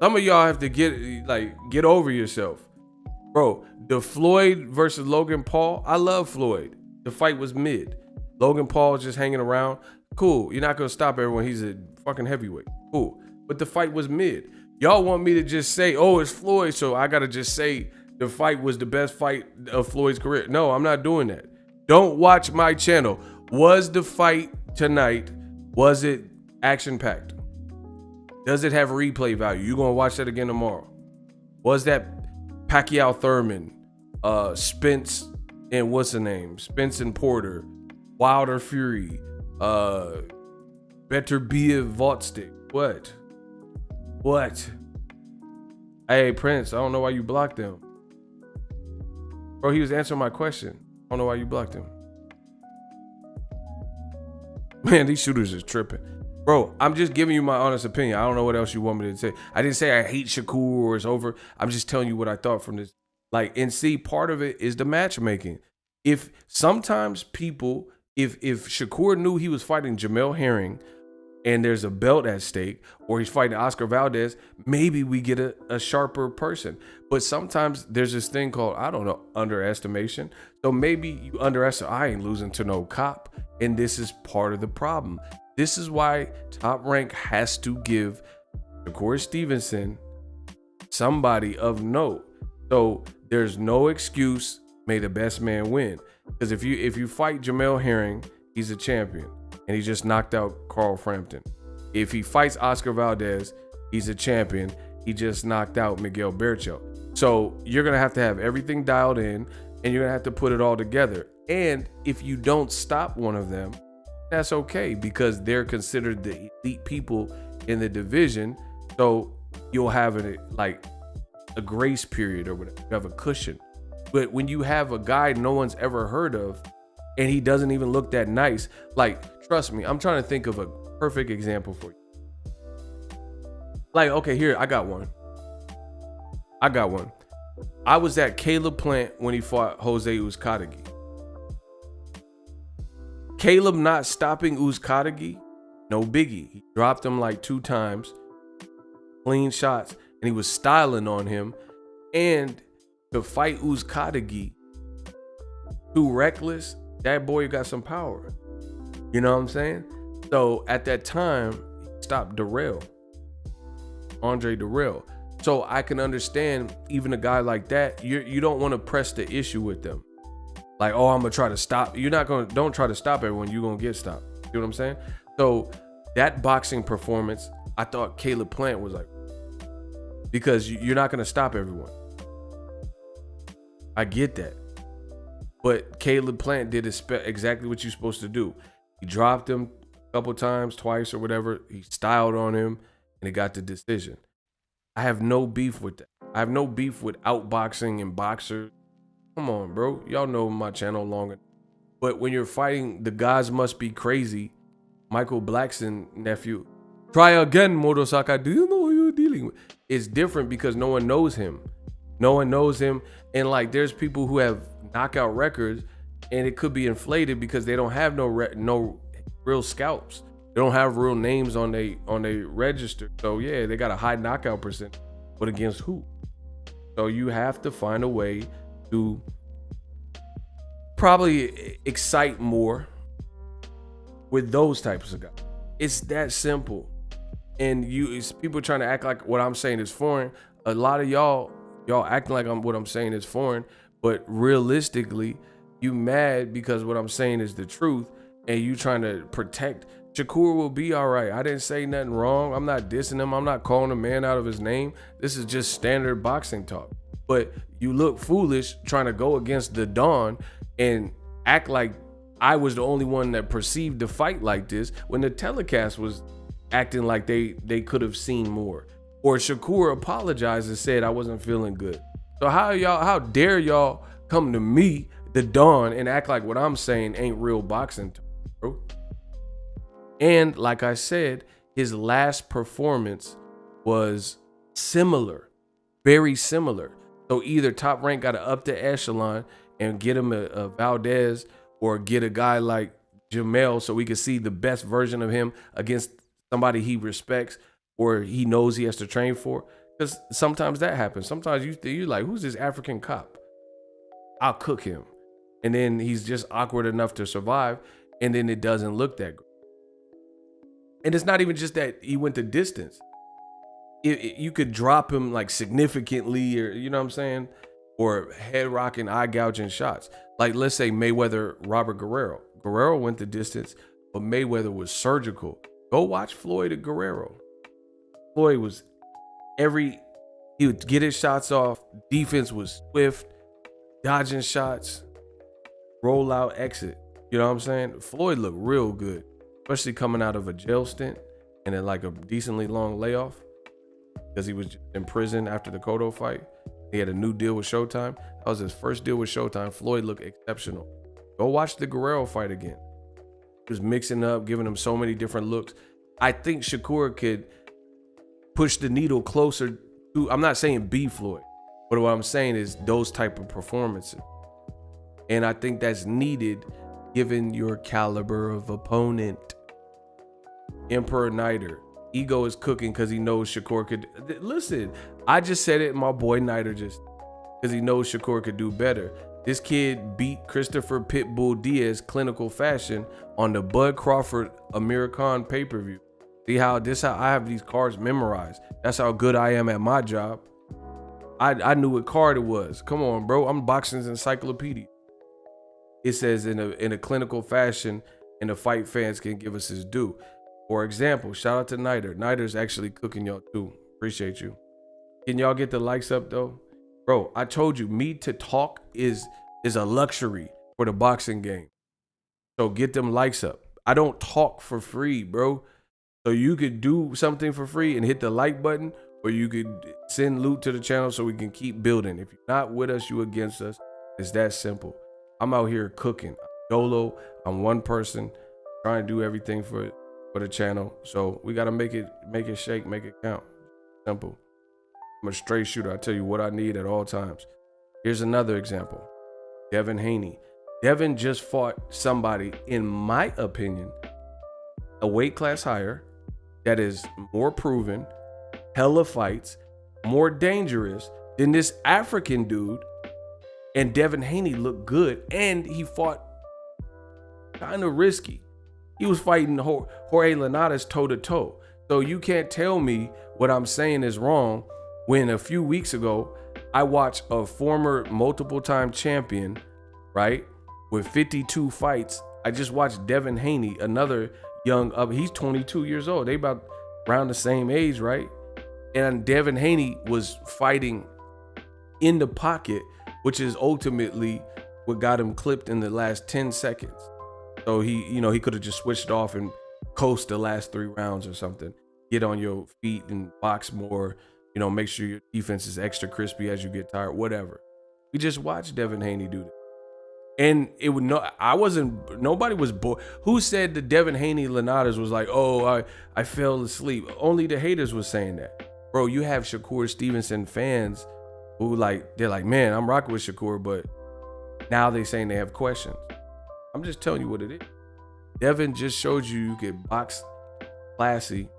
Some of y'all have to get over yourself. Bro, the Floyd versus Logan Paul, I love Floyd. The fight was mid. Logan Paul just hanging around. Cool. You're not going to stop everyone. He's a fucking heavyweight. Cool. But the fight was mid. Y'all want me to just say, oh, it's Floyd, so I got to just say the fight was the best fight of Floyd's career. No, I'm not doing that. Don't watch my channel. Was the fight tonight, was it action-packed? Does it have replay value? You going to watch that again tomorrow? Was that Pacquiao Thurman, Spence and what's the name? Spence and Porter, Wilder Fury, Better be a Votstick. What? Hey, Prince, I don't know why you blocked him. Bro, he was answering my question. I don't know why you blocked him. Man, these shooters is tripping. Bro, I'm just giving you my honest opinion. I don't know what else you want me to say. I didn't say I hate Shakur or it's over. I'm just telling you what I thought from this. Like, and see, part of it is the matchmaking. If sometimes people, if Shakur knew he was fighting Jamel Herring and there's a belt at stake, or he's fighting Oscar Valdez, maybe we get a sharper person. But sometimes there's this thing called, I don't know, underestimation. So maybe you underestimate, I ain't losing to no cop. And this is part of the problem. This is why Top Rank has to give Shakur Stevenson somebody of note. So there's no excuse, may the best man win. Because if you fight Jamel Herring, he's a champion. And he just knocked out Carl Frampton. If he fights Oscar Valdez, he's a champion. He just knocked out Miguel Bercho. So you're going to have everything dialed in, and you're going to have to put it all together. And if you don't stop one of them, that's okay, because they're considered the elite people in the division. So you'll have a grace period or whatever. You have a cushion. But when you have a guy no one's ever heard of, and he doesn't even look that nice, like, trust me, I'm trying to think of a perfect example for you. Like, okay, here, I got one. I was at Caleb Plant when he fought Jose Uzcategui. Caleb not stopping Uzcategui, no biggie. He dropped him like 2 times, clean shots, and he was styling on him. And to fight Uzcategui, too reckless, that boy got some power. You know what I'm saying? So at that time, he stopped Andre Darrell. So I can understand even a guy like that, you don't want to press the issue with them. Like, oh, I'm gonna try to stop. Don't try to stop everyone. You're gonna get stopped. You know what I'm saying? So that boxing performance, I thought Caleb Plant was like, because you're not gonna stop everyone. I get that. But Caleb Plant did exactly what you're supposed to do. He dropped him a couple times, twice or whatever. He styled on him and he got the decision. I have no beef with that. I have no beef with outboxing and boxers. Come on, bro. Y'all know my channel longer. But when you're fighting the Gods Must Be Crazy, Michael Blackson nephew, try again, Motosaka. Do you know who you're dealing with? It's different because no one knows him. No one knows him. And like, there's people who have knockout records and it could be inflated because they don't have no real scalps. They don't have real names on they register. So yeah, they got a high knockout percent, but against who? So you have to find a way to probably excite more with those types of guys. It's that simple. And it's people trying to act like what I'm saying is foreign. A lot of y'all acting like what I'm saying is foreign, but realistically, you mad because what I'm saying is the truth, and you trying to protect. Shakur will be all right. I didn't say nothing wrong. I'm not dissing him. I'm not calling a man out of his name. This is just standard boxing talk. But you look foolish trying to go against the Don and act like I was the only one that perceived the fight like this when the telecast was acting like they could have seen more. Or Shakur apologized and said I wasn't feeling good. So how dare y'all come to me, the Don, and act like what I'm saying ain't real boxing, bro? And like I said, his last performance was similar, very similar. So either Top Rank got to up the echelon and get him a Valdez, or get a guy like Jamel so we can see the best version of him against somebody he respects or he knows he has to train for. Because sometimes that happens. Sometimes you're like, who's this African cop? I'll cook him. And then he's just awkward enough to survive, and then it doesn't look that good. And it's not even just that he went the distance. You could drop him like significantly, or you know what I'm saying? Or head rocking, eye gouging shots. Like let's say Mayweather, Robert Guerrero. Guerrero went the distance, but Mayweather was surgical. Go watch Floyd and Guerrero. Floyd was he would get his shots off. Defense was swift, dodging shots, roll out, exit. You know what I'm saying? Floyd looked real good, especially coming out of a jail stint and then like a decently long layoff because he was in prison after the Cotto fight. He had a new deal with Showtime. That was his first deal with Showtime. Floyd looked exceptional. Go watch the Guerrero fight again. He was mixing up, giving him so many different looks. I think Shakur could push the needle closer to, I'm not saying be Floyd, but what I'm saying is those type of performances. And I think that's needed given your caliber of opponent. Emperor Niter. Ego is cooking because he knows Shakur could. Listen, I just said it, my boy Niter just, because he knows Shakur could do better. This kid beat Christopher Pitbull Diaz clinical fashion on the Bud Crawford Amir Khan pay-per-view. See how I have these cards memorized. That's how good I am at my job. I knew what card it was. Come on, bro. I'm boxing's encyclopedia. It says in a clinical fashion, and the fight fans can give us his due. For example, shout out to Niter. Niter's actually cooking y'all too. Appreciate you. Can y'all get the likes up though? Bro, I told you, me to talk is a luxury for the boxing game. So get them likes up. I don't talk for free, bro. So you could do something for free and hit the like button, or you could send loot to the channel so we can keep building. If you're not with us, you against us. It's that simple. I'm out here cooking. I'm solo. I'm one person trying to do everything for the channel. So we got to make it shake, make it count. Simple. I'm a straight shooter. I tell you what I need at all times. Here's another example. Devin Haney. Devin just fought somebody, in my opinion, a weight class higher, that is more proven, hella fights, more dangerous than this African dude. And Devin Haney looked good, and he fought kind of risky. He was fighting Jorge Linares toe to toe. So you can't tell me what I'm saying is wrong when a few weeks ago I watched a former multiple time champion, right, with 52 fights. I just watched Devin Haney, another young up. He's 22 years old. They about around the same age, right? And Devin Haney was fighting in the pocket, which is ultimately what got him clipped in the last 10 seconds. So he could have just switched off and coast the last 3 rounds or something. Get on your feet and box more, make sure your defense is extra crispy as you get tired, whatever. We just watched Devin Haney do that. And nobody was bored. Who said the Devin Haney Linares was like, oh, I fell asleep? Only the haters was saying that. Bro, you have Shakur Stevenson fans who they're like, man, I'm rocking with Shakur, but now they saying they have questions. I'm just telling you what it is. Devin just showed you can box classy,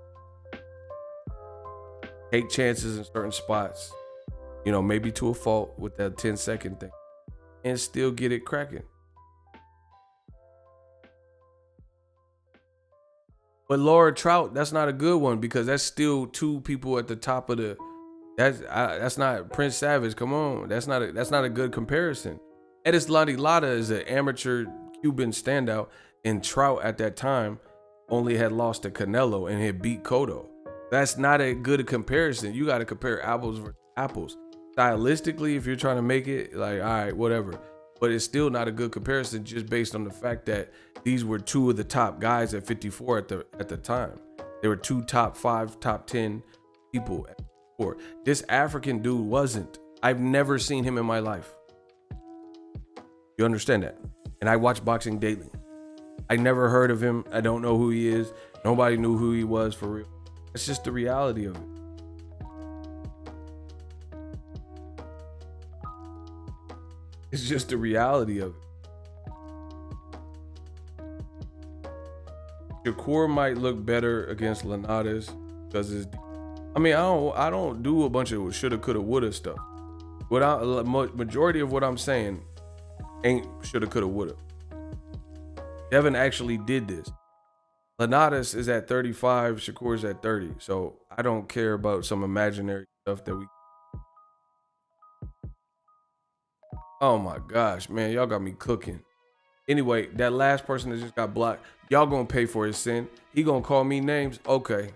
take chances in certain spots, maybe to a fault with that 10-second thing, and still get it cracking. But Laura Trout, that's not a good one because that's still 2 people at the top of the. That's not Prince Savage. Come on, that's not a good comparison. Edislani Lara is an amateur Cuban standout, and Trout at that time only had lost to Canelo and had beat Cotto. That's not a good comparison. You got to compare apples with apples. stylistically, if you're trying to make it like, all right, whatever. But it's still not a good comparison just based on the fact that these were two of the top guys at 54 at the time. They were two top 5, top 10 people at 54. This African dude wasn't. I've never seen him in my life. You understand that? And I watch boxing daily. I never heard of him. I don't know who he is. Nobody knew who he was for real. It's just the reality of it. It's just the reality of it. Shakur might look better against Linares because it's. I mean, I don't do a bunch of shoulda, coulda, woulda stuff. Majority of what I'm saying ain't shoulda, coulda, woulda. Devin actually did this. Linares is at 35, Shakur's at 30. So I don't care about some imaginary stuff that we. Oh my gosh, man, y'all got me cooking. Anyway, that last person that just got blocked, y'all gonna pay for his sin. He gonna call me names? Okay.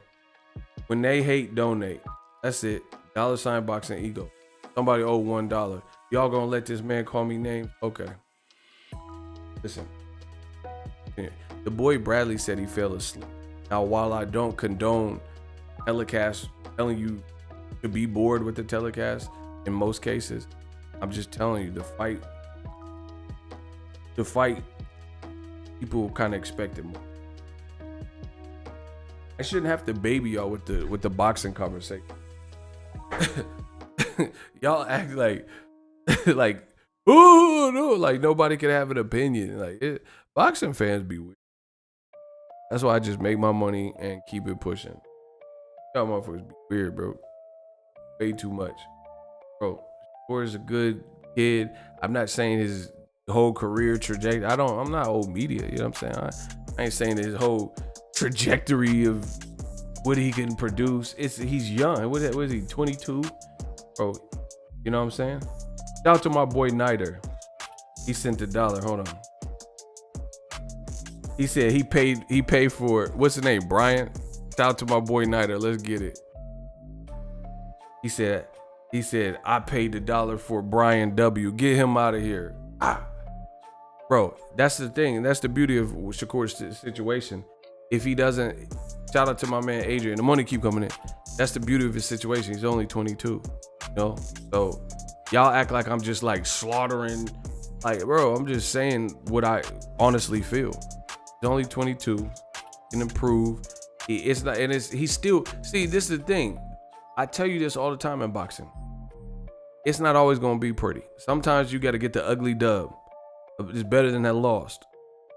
When they hate, donate. That's it. $ Boxingego. Somebody owe $1. Y'all gonna let this man call me names? Okay. Listen. The boy Bradley said he fell asleep. Now, while I don't condone telecast telling you to be bored with the telecast in most cases, I'm just telling you the fight, people kind of expected more. I shouldn't have to baby y'all with the boxing conversation. Y'all act like ooh no, like nobody can have an opinion. Like boxing fans be weird. That's why I just make my money and keep it pushing. Y'all motherfuckers be weird, bro. Way too much, bro. Shakur is a good kid. I'm not saying his whole career trajectory. I'm not old media. You know what I'm saying? I ain't saying his whole trajectory of what he can produce. He's young. What is he? 22, bro. You know what I'm saying? Shout out to my boy Nider. He sent $1. Hold on. He said he paid for what's his name? Brian. Shout out to my boy Nider. Let's get it. He said I paid $1 for Brian W. Get him out of here. Bro, that's the thing. That's the beauty of Shakur's situation. If he doesn't, shout out to my man Adrian. The money keep coming in. That's the beauty of his situation. He's only 22. You know? So y'all act like I'm just like slaughtering. Like, bro, I'm just saying what I honestly feel. He's only 22. Can improve. It's not, and he's still. See, this is the thing. I tell you this all the time in boxing. It's not always gonna be pretty. Sometimes you got to get the ugly dub. It's better than that lost.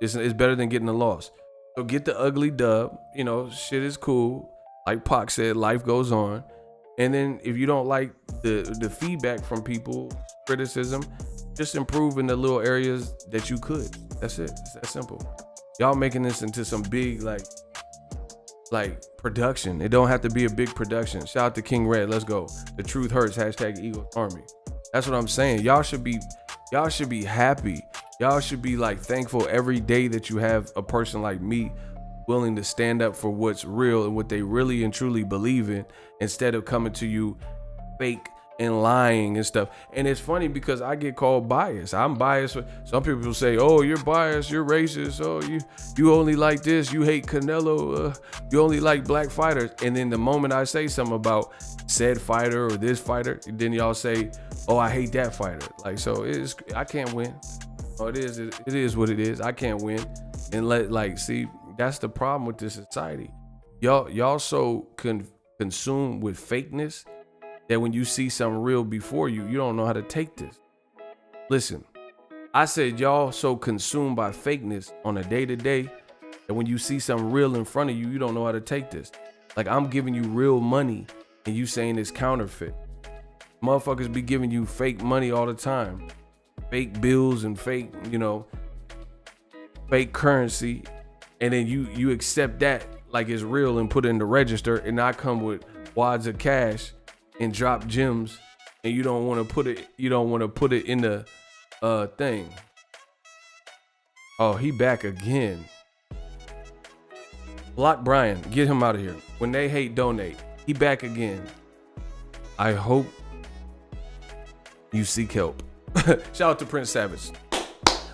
It's better than getting a loss. So get the ugly dub. You know, shit is cool. Like Pac said, life goes on. And then if you don't like the feedback from people, criticism, just improve in the little areas that you could. That's it. It's that simple. Y'all making this into some big like production. It don't have to be a big production. Shout out to King Red. Let's go. The truth hurts. # Eagles Army. That's what I'm saying. Y'all should be happy. Y'all should be like thankful every day that you have a person like me willing to stand up for what's real and what they really and truly believe in, instead of coming to you fake and lying and stuff. And it's funny because I get called biased. I'm biased. Some people say, oh, you're biased, you're racist, oh, you only like this, you hate Canelo, you only like black fighters. And then the moment I say something about said fighter or this fighter, then y'all say, oh, I hate that fighter. Like, so I can't win. Oh, it is what it is. I can't win. And see, that's the problem with this society. Y'all so consumed with fakeness that when you see something real before you, you don't know how to take this. Listen, I said y'all so consumed by fakeness on a day-to-day that when you see something real in front of you, you don't know how to take this. Like, I'm giving you real money and you saying it's counterfeit. Motherfuckers be giving you fake money all the time. Fake bills and fake, fake currency. And then you accept that like it's real and put it in the register, and I come with wads of cash and drop gems, and you don't want to put it in the thing. Oh, he back again. Block Brian, get him out of here. When they hate, donate. He back again. I hope you seek help. Shout out to Prince Savage.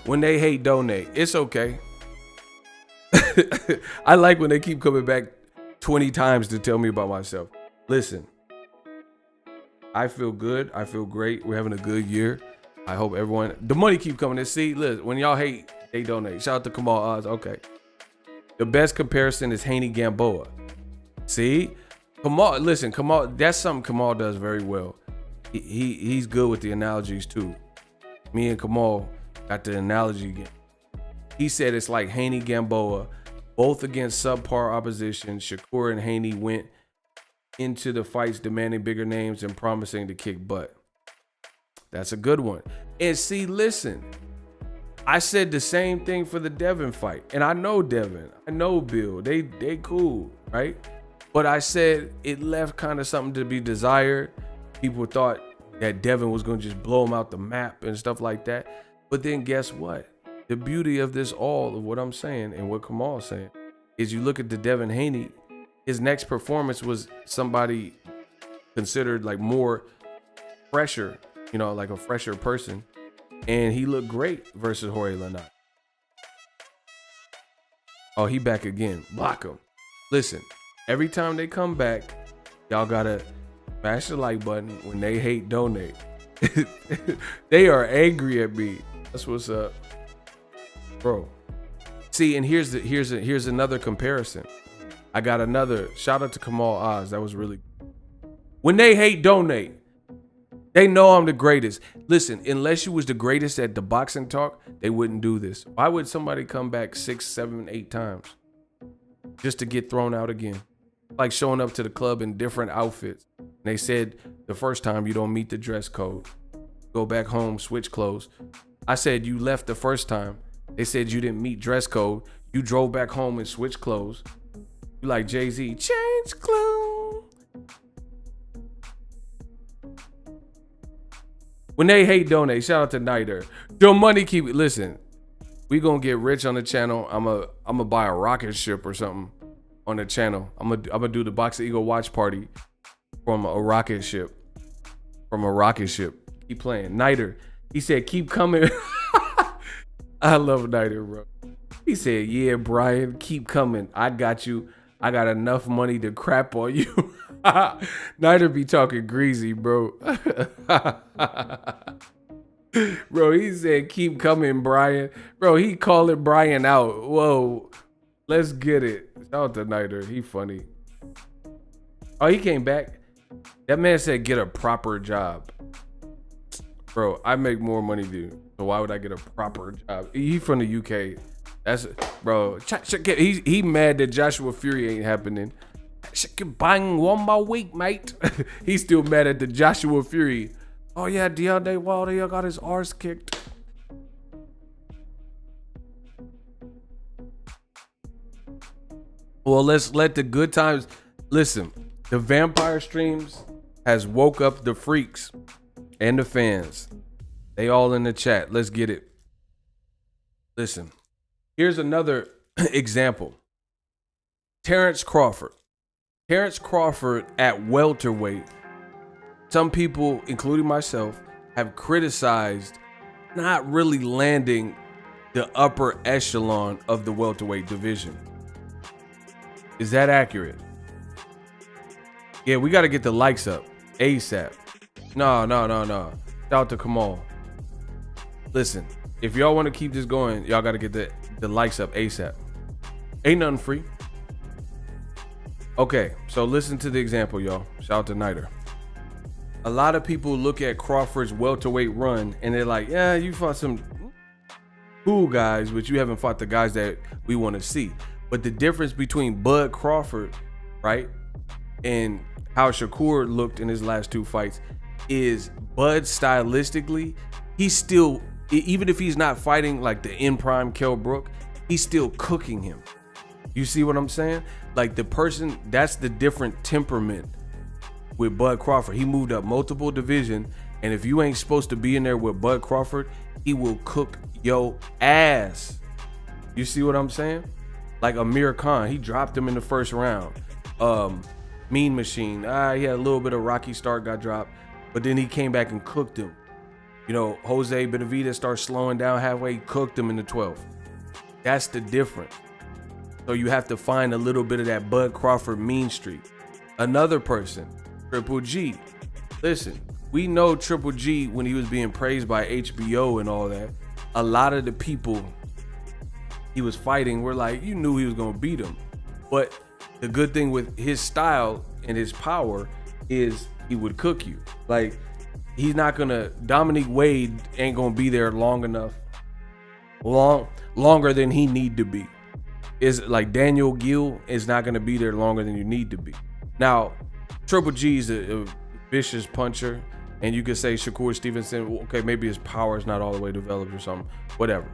When they hate, donate. It's okay. I like when they keep coming back 20 times to tell me about myself. Listen, I feel good. I feel great. We're having a good year. I hope everyone, the money keep coming in. See, listen, when y'all hate, they donate. Shout out to Kamal Oz. Okay. The best comparison is Haney Gamboa. See, Kamal, listen, Kamal, that's something Kamal does very well. He's good with the analogies too. Me and Kamal got the analogy game. He said it's like Haney Gamboa, both against subpar opposition. Shakur and Haney went into the fights demanding bigger names and promising to kick butt. That's a good one. And see, listen, I said the same thing for the Devin fight. And I know Devin, I know Bill, they cool, right? But I said it left kind of something to be desired. People thought that Devin was going to just blow him out the map and stuff like that. But then guess what? The beauty of this all of what I'm saying and what Kamal's saying is you look at the Devin Haney, his next performance was somebody considered like more fresher, you know, like a fresher person. And he looked great versus Jorge Lanat. Oh, he back again. Block him. Listen, every time they come back, y'all gotta smash the like button. When they hate, donate. They are angry at me. That's what's up, bro. See, and here's another comparison. I got another shout out to Kamal Oz. That was really. When they hate, donate. They know I'm the greatest. Listen, unless you was the greatest at the boxing talk, they wouldn't do this. Why would somebody come back 6, 7, 8 times just to get thrown out again? Like showing up to the club in different outfits. And they said the first time you don't meet the dress code. Go back home, switch clothes. I said you left the first time. They said you didn't meet dress code. You drove back home and switched clothes. You like Jay-Z, change clothes. When they hate, donate. Shout out to Niter. The money keep, listen, we gonna get rich on the channel. I'm a buy a rocket ship or something on the channel. I'm gonna do the Boxingego watch party from a rocket ship. Keep playing. Niter, he said, keep coming. I love Niter, bro. He said, yeah, Brian, keep coming. I got you. I got enough money to crap on you. Niter be talking greasy, bro. Bro, he said, keep coming, Brian. Bro, he calling Brian out. Whoa, let's get it. Shout out to Niter. He funny. Oh, he came back. That man said, get a proper job. Bro, I make more money than you. So why would I get a proper job? He from the UK. That's, bro, he mad that Joshua Fury ain't happening. Bang, one more week, mate. He's still mad at the Joshua Fury. Oh yeah, Deontay Wilder got his arse kicked. Well, let's let the good times. Listen, the vampire streams has woke up the freaks and the fans. They all in the chat. Let's get it. Listen, here's another example. Terence Crawford. Terence Crawford at welterweight. Some people, including myself, have criticized not really landing the upper echelon of the welterweight division. Is that accurate? Yeah, we got to get the likes up ASAP. No. Shout out to Kamal. Listen, if y'all want to keep this going, y'all got to get the likes up ASAP. Ain't nothing free. Okay, so listen to the example, y'all. Shout out to Niter. A lot of people look at Crawford's welterweight run and they're like, yeah, you fought some cool guys, but you haven't fought the guys that we want to see. But the difference between Bud Crawford, right, and how Shakur looked in his last 2 fights is Bud stylistically, he's still, even if he's not fighting like the in prime Kell Brook, he's still cooking him. You see what I'm saying? Like the person, that's the different temperament with Bud Crawford. He moved up multiple division, and if you ain't supposed to be in there with Bud Crawford, he will cook your ass. You see what I'm saying? Like Amir Khan, he dropped him in the first round. Mean Machine, he had a little bit of rocky start, got dropped, but then he came back and cooked him. You know, Jose Benavidez started slowing down halfway, cooked him in the 12th. That's the difference. So you have to find a little bit of that Bud Crawford mean streak. Another person, Triple G. Listen, we know Triple G when he was being praised by HBO and all that. A lot of the people he was fighting were like, you knew he was gonna beat him. But the good thing with his style and his power is he would cook you. Like, he's not gonna, Dominique Wade ain't gonna be there long enough, longer than he need to be. Is like Daniel Gill is not gonna be there longer than you need to be. Now, Triple G is a vicious puncher, and you could say Shakur Stevenson, okay, maybe his power is not all the way developed or something, whatever.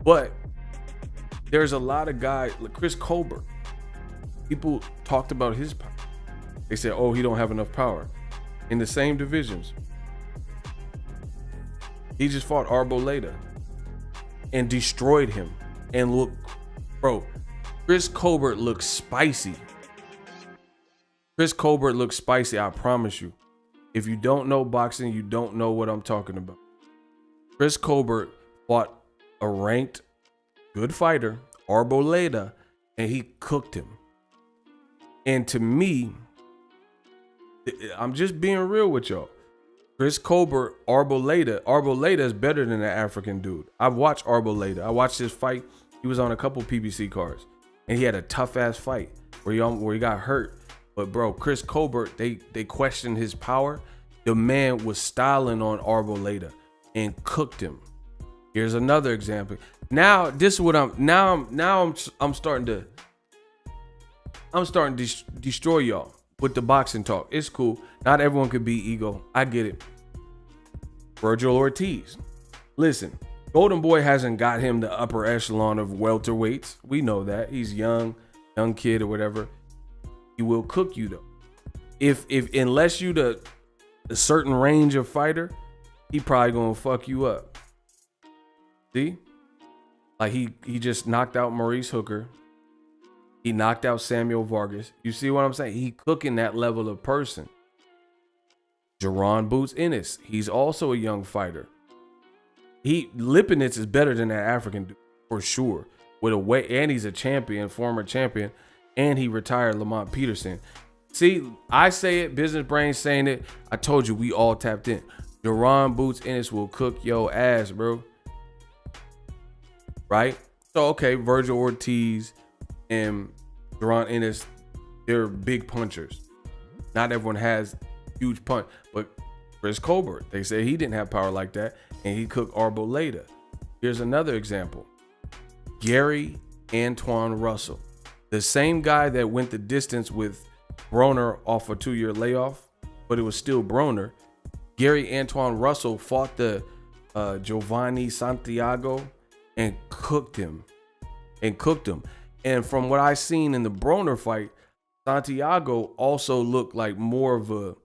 But there's a lot of guys, like Chris Colbert. People talked about his power. They said, oh, he don't have enough power. In the same divisions, he just fought Arboleda and destroyed him. And look, bro, Chris Colbert looks spicy. Chris Colbert looks spicy, I promise you. If you don't know boxing, you don't know what I'm talking about. Chris Colbert fought a ranked good fighter, Arboleda, and he cooked him. And to me, I'm just being real with y'all. Chris Colbert, Arboleda is better than the African dude. I've watched Arboleda. I watched his fight. He was on a couple PBC cards, and he had a tough ass fight where he got hurt. But bro, Chris Colbert, they questioned his power. The man was styling on Arboleda and cooked him. Here's another example. Now this is what I'm starting to destroy y'all with the boxing talk. It's cool. Not everyone could be ego. I get it. Virgil Ortiz. Listen, Golden Boy hasn't got him the upper echelon of welterweights. We know that. He's young kid or whatever. He will cook you though. If unless you the certain range of fighter, he probably gonna fuck you up. See? Like he just knocked out Maurice Hooker. He knocked out Samuel Vargas. You see what I'm saying? He cooking that level of person. Jaron Boots Ennis. He's also a young fighter. Lipinets is better than that African dude for sure. With a weight, and he's a champion, former champion, and he retired Lamont Peterson. See, I say it, Business Brain saying it. I told you we all tapped in. Jaron Boots Ennis will cook your ass, bro. Right? So okay, Virgil Ortiz and Jaron Ennis, they're big punchers. Not everyone has huge punch, but Chris Colbert, they say he didn't have power like that, and he cooked Arboleda. Here's another example. Gary Antoine Russell, the same guy that went the distance with Broner off a 2-year layoff, but it was still Broner. Gary Antoine Russell fought the Giovanni Santiago and cooked him. And from what I seen in the Broner fight, Santiago also looked like more of a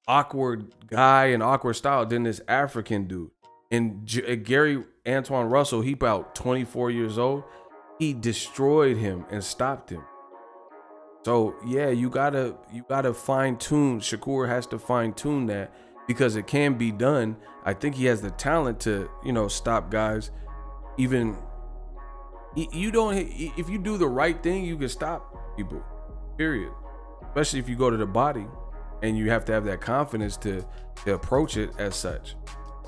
awkward guy and awkward style than this African dude. And Gary Antoine Russell, he about 24 years old. He destroyed him and stopped him. So yeah, you gotta fine tune. Shakur has to fine tune that because it can be done. I think he has the talent to, stop guys. Even if you do the right thing, you can stop people. Period. Especially if you go to the body, and you have to have that confidence to approach it as such.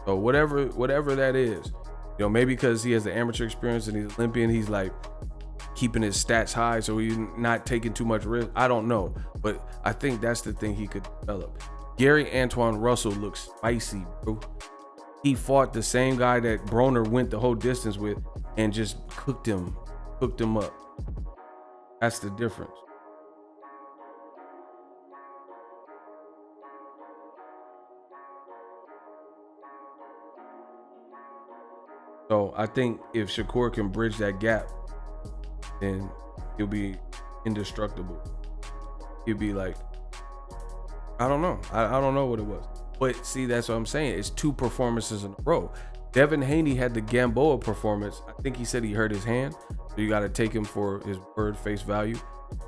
So whatever that is, maybe because he has the amateur experience and he's Olympian, he's like keeping his stats high, so he's not taking too much risk. I don't know, but I think that's the thing he could develop. Gary Antoine Russell looks spicy, bro. He fought the same guy that Broner went the whole distance with and just cooked him up. That's the difference. So I think if Shakur can bridge that gap, then he'll be indestructible. He'll be like, I don't know. I don't know what it was. But see, that's what I'm saying. It's 2 performances in a row. Devin Haney had the Gamboa performance. I think he said he hurt his hand. So you got to take him for his word face value.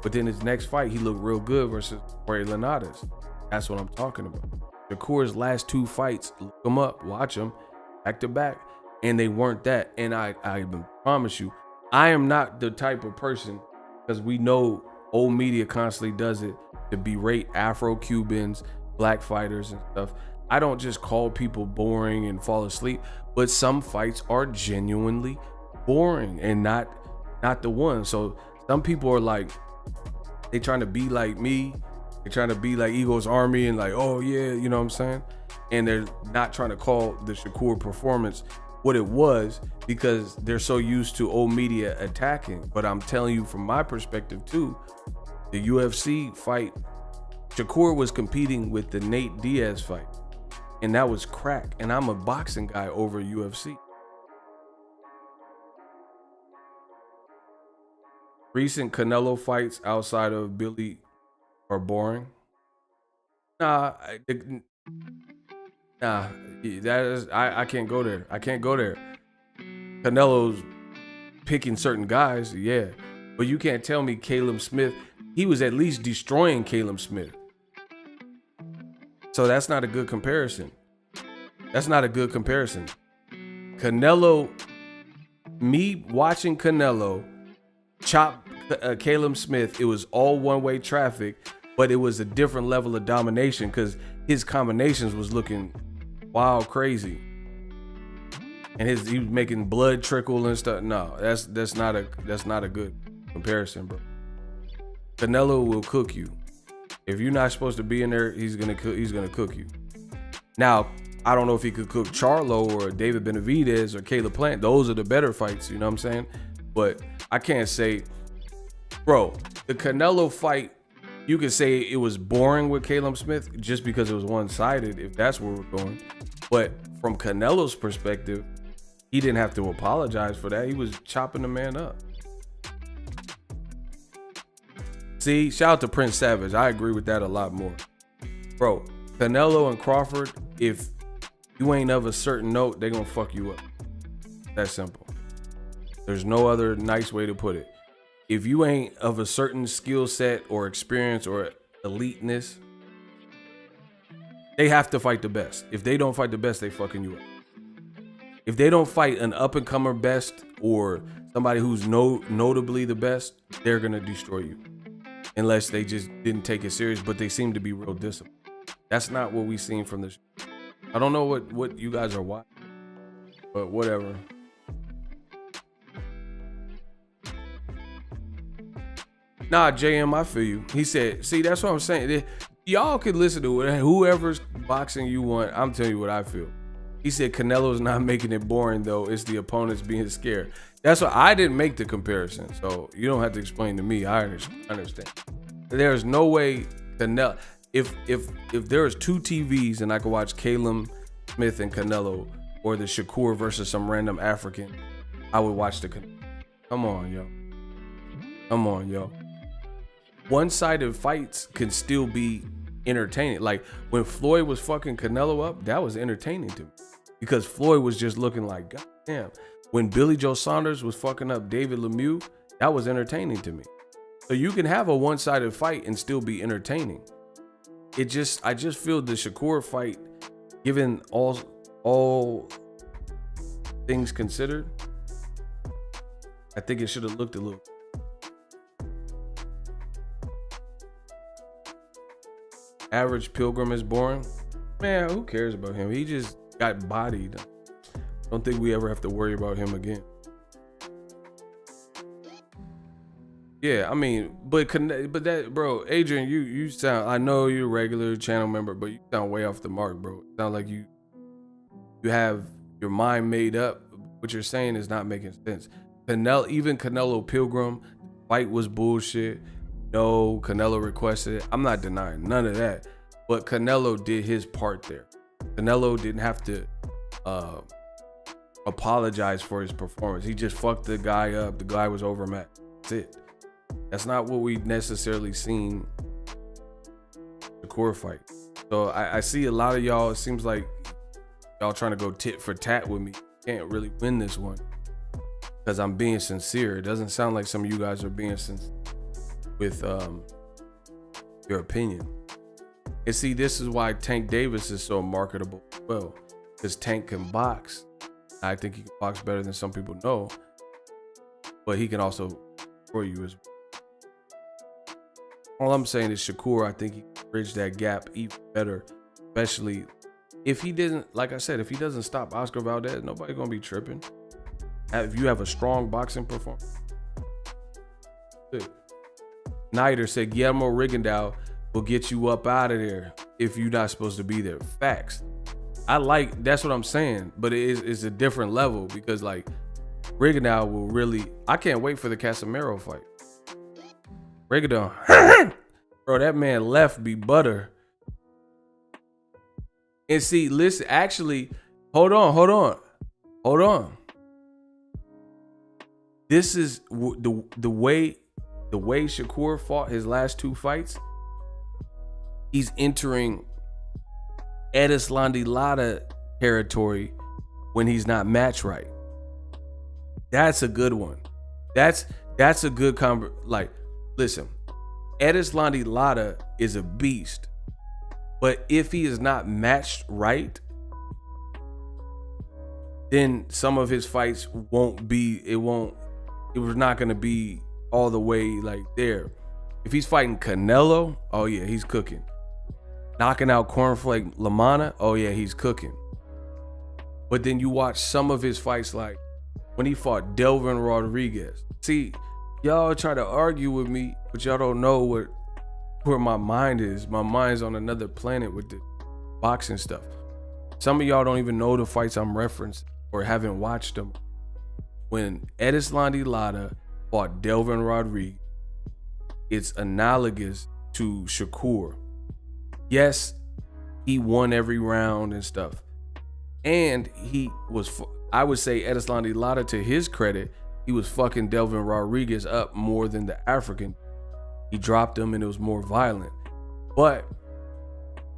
But then his next fight, he looked real good versus Jorge Linares. That's what I'm talking about. Shakur's last 2 fights, look them up, watch them, back to back, and they weren't that. And I promise you, I am not the type of person, because we know old media constantly does it, to berate Afro-Cubans, black fighters and stuff. I don't just call people boring and fall asleep, but some fights are genuinely boring and not the one. So some people are like, they trying to be like me, they're trying to be like Eagles Army and like, oh yeah, you know what I'm saying? And they're not trying to call the Shakur performance what it was, because they're so used to old media attacking. But I'm telling you from my perspective too, the UFC fight, Shakur was competing with the Nate Diaz fight, and that was crack. And I'm a boxing guy over UFC. Recent Canelo fights outside of Billy are boring. Nah, that is, I can't go there. I can't go there. Canelo's picking certain guys, yeah, but you can't tell me Caleb Smith. He was at least destroying Caleb Smith. So that's not a good comparison. That's not a good comparison. Canelo, me watching Canelo chop Caleb Smith, it was all one-way traffic, but it was a different level of domination because his combinations was looking wild crazy. And he was making blood trickle and stuff. No, that's not a good comparison, bro. Canelo will cook you. If you're not supposed to be in there, he's gonna cook you. Now, I don't know if he could cook Charlo or David Benavidez or Caleb Plant. Those are the better fights, you know what I'm saying? But I can't say, bro, the Canelo fight, you could say it was boring with Caleb Smith just because it was one-sided, if that's where we're going. But from Canelo's perspective, he didn't have to apologize for that. He was chopping the man up. See, shout out to Prince Savage. I agree with that a lot more. Bro, Canelo and Crawford, if you ain't of a certain note, they gonna fuck you up. That's simple. There's no other nice way to put it. If you ain't of a certain skill set or experience or eliteness, they have to fight the best. If they don't fight the best, they fucking you up. If they don't fight an up-and-comer best or somebody who's notably the best, they're gonna destroy you. Unless they just didn't take it serious, but they seem to be real disciplined. That's not what we seen from the show. I don't know what you guys are watching, but whatever. Nah, JM, I feel you. He said, see, that's what I'm saying. Y'all can listen to it. Whoever's boxing you want, I'm telling you what I feel. He said Canelo's not making it boring, though. It's the opponents being scared. That's why I didn't make the comparison. So you don't have to explain to me. I understand. There's no way Canelo. If there was 2 TVs and I could watch Caleb Smith and Canelo or the Shakur versus some random African, I would watch the Canelo. Come on, yo. Come on, yo. One-sided fights can still be entertaining. Like when Floyd was fucking Canelo up, that was entertaining to me because Floyd was just looking like, God damn. When Billy Joe Saunders was fucking up David Lemieux, that was entertaining to me. So you can have a one-sided fight and still be entertaining. I just feel the Shakur fight, given all things considered, I think it should have looked a little. Average Pilgrim is boring. Man, who cares about him? He just got bodied. Don't think we ever have to worry about him again. Yeah, I mean, but that, bro, Adrian, you sound, I know you're a regular channel member, but you sound way off the mark, bro. It sounds like you have your mind made up. What you're saying is not making sense. Even Canelo Pilgrim fight was bullshit. No, Canelo requested it. I'm not denying none of that. But Canelo did his part there. Canelo didn't have to apologize for his performance. He just fucked the guy up. The guy was overmatched. That's it. That's not what we necessarily seen the core fight. So I see a lot of y'all, it seems like y'all trying to go tit for tat with me. Can't really win this one because I'm being sincere. It doesn't sound like some of you guys are being sincere with your opinion. And see, this is why Tank Davis is so marketable as well, because Tank can box. I think he can box better than some people know, but he can also for you as well. All I'm saying is Shakur, I think he can bridge that gap even better, especially if he didn't, like I said, if he doesn't stop Oscar Valdez, nobody's going to be tripping. If you have a strong boxing performance. Good. Snyder said Guillermo Rigondeaux will get you up out of there if you're not supposed to be there. Facts. That's what I'm saying, but it's a different level because like Rigondeaux will really, I can't wait for the Casemiro fight. Rigondeaux, bro, that man left be butter. And see, listen, actually, hold on. This is the way Shakur fought his last 2 fights. He's entering Erislandy Lara territory when he's not match right. That's a good one. That's a good like, listen, Erislandy Lara is a beast, but if he is not matched right, then some of his fights it was not going to be all the way like there. If he's fighting Canelo, oh yeah, he's cooking. Knocking out Cornflake Lamana, oh yeah, he's cooking. But then you watch some of his fights, like when he fought Delvin Rodriguez. See, y'all try to argue with me, but y'all don't know where my mind is. My mind's on another planet with the boxing stuff. Some of y'all don't even know the fights I'm referencing or haven't watched them. When Erislandy Lara fought Delvin Rodriguez, it's analogous to Shakur. Yes, he won every round and stuff. And he was, I would say Erislandy Lara, to his credit, he was fucking Delvin Rodriguez up more than the African. He dropped him and it was more violent. But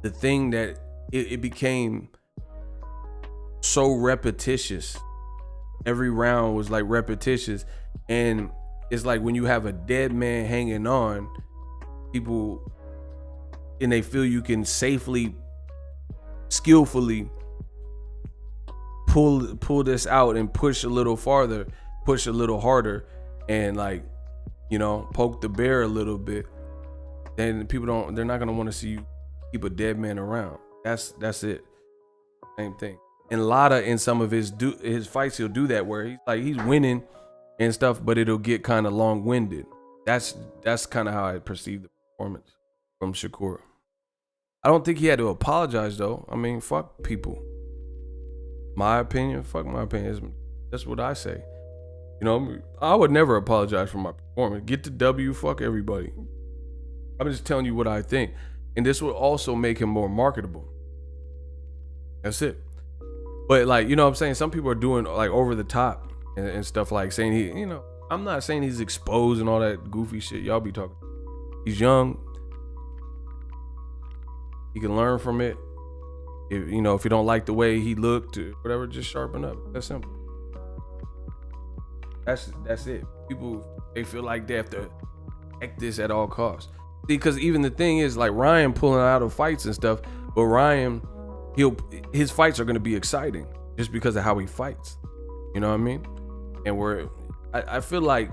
the thing that it became so repetitious. Every round was like repetitious. And it's like when you have a dead man hanging on, people, and they feel you can safely, skillfully pull this out and push a little farther, push a little harder, and like, you know, poke the bear a little bit, then they're not gonna want to see you keep a dead man around. That's it. Same thing. And Lara, in some of his fights, he'll do that where he's winning and stuff, but it'll get kind of long-winded. That's kind of how I perceive the performance from Shakur. I don't think he had to apologize though. I mean, fuck people. My opinion, fuck my opinion. That's what I say. You know, I would never apologize for my performance. Get the W, fuck everybody. I'm just telling you what I think. And this will also make him more marketable. That's it. But like, you know what I'm saying? Some people are doing like over the top and stuff, like saying he, you know, I'm not saying he's exposed and all that goofy shit y'all be talking. He's young. He can learn from it. If you don't like the way he looked or whatever, just sharpen up. That's simple. That's it. People, they feel like they have to act this at all costs. See, because even the thing is, like Ryan pulling out of fights and stuff, but Ryan, his fights are going to be exciting just because of how he fights. You know what I mean? And I feel like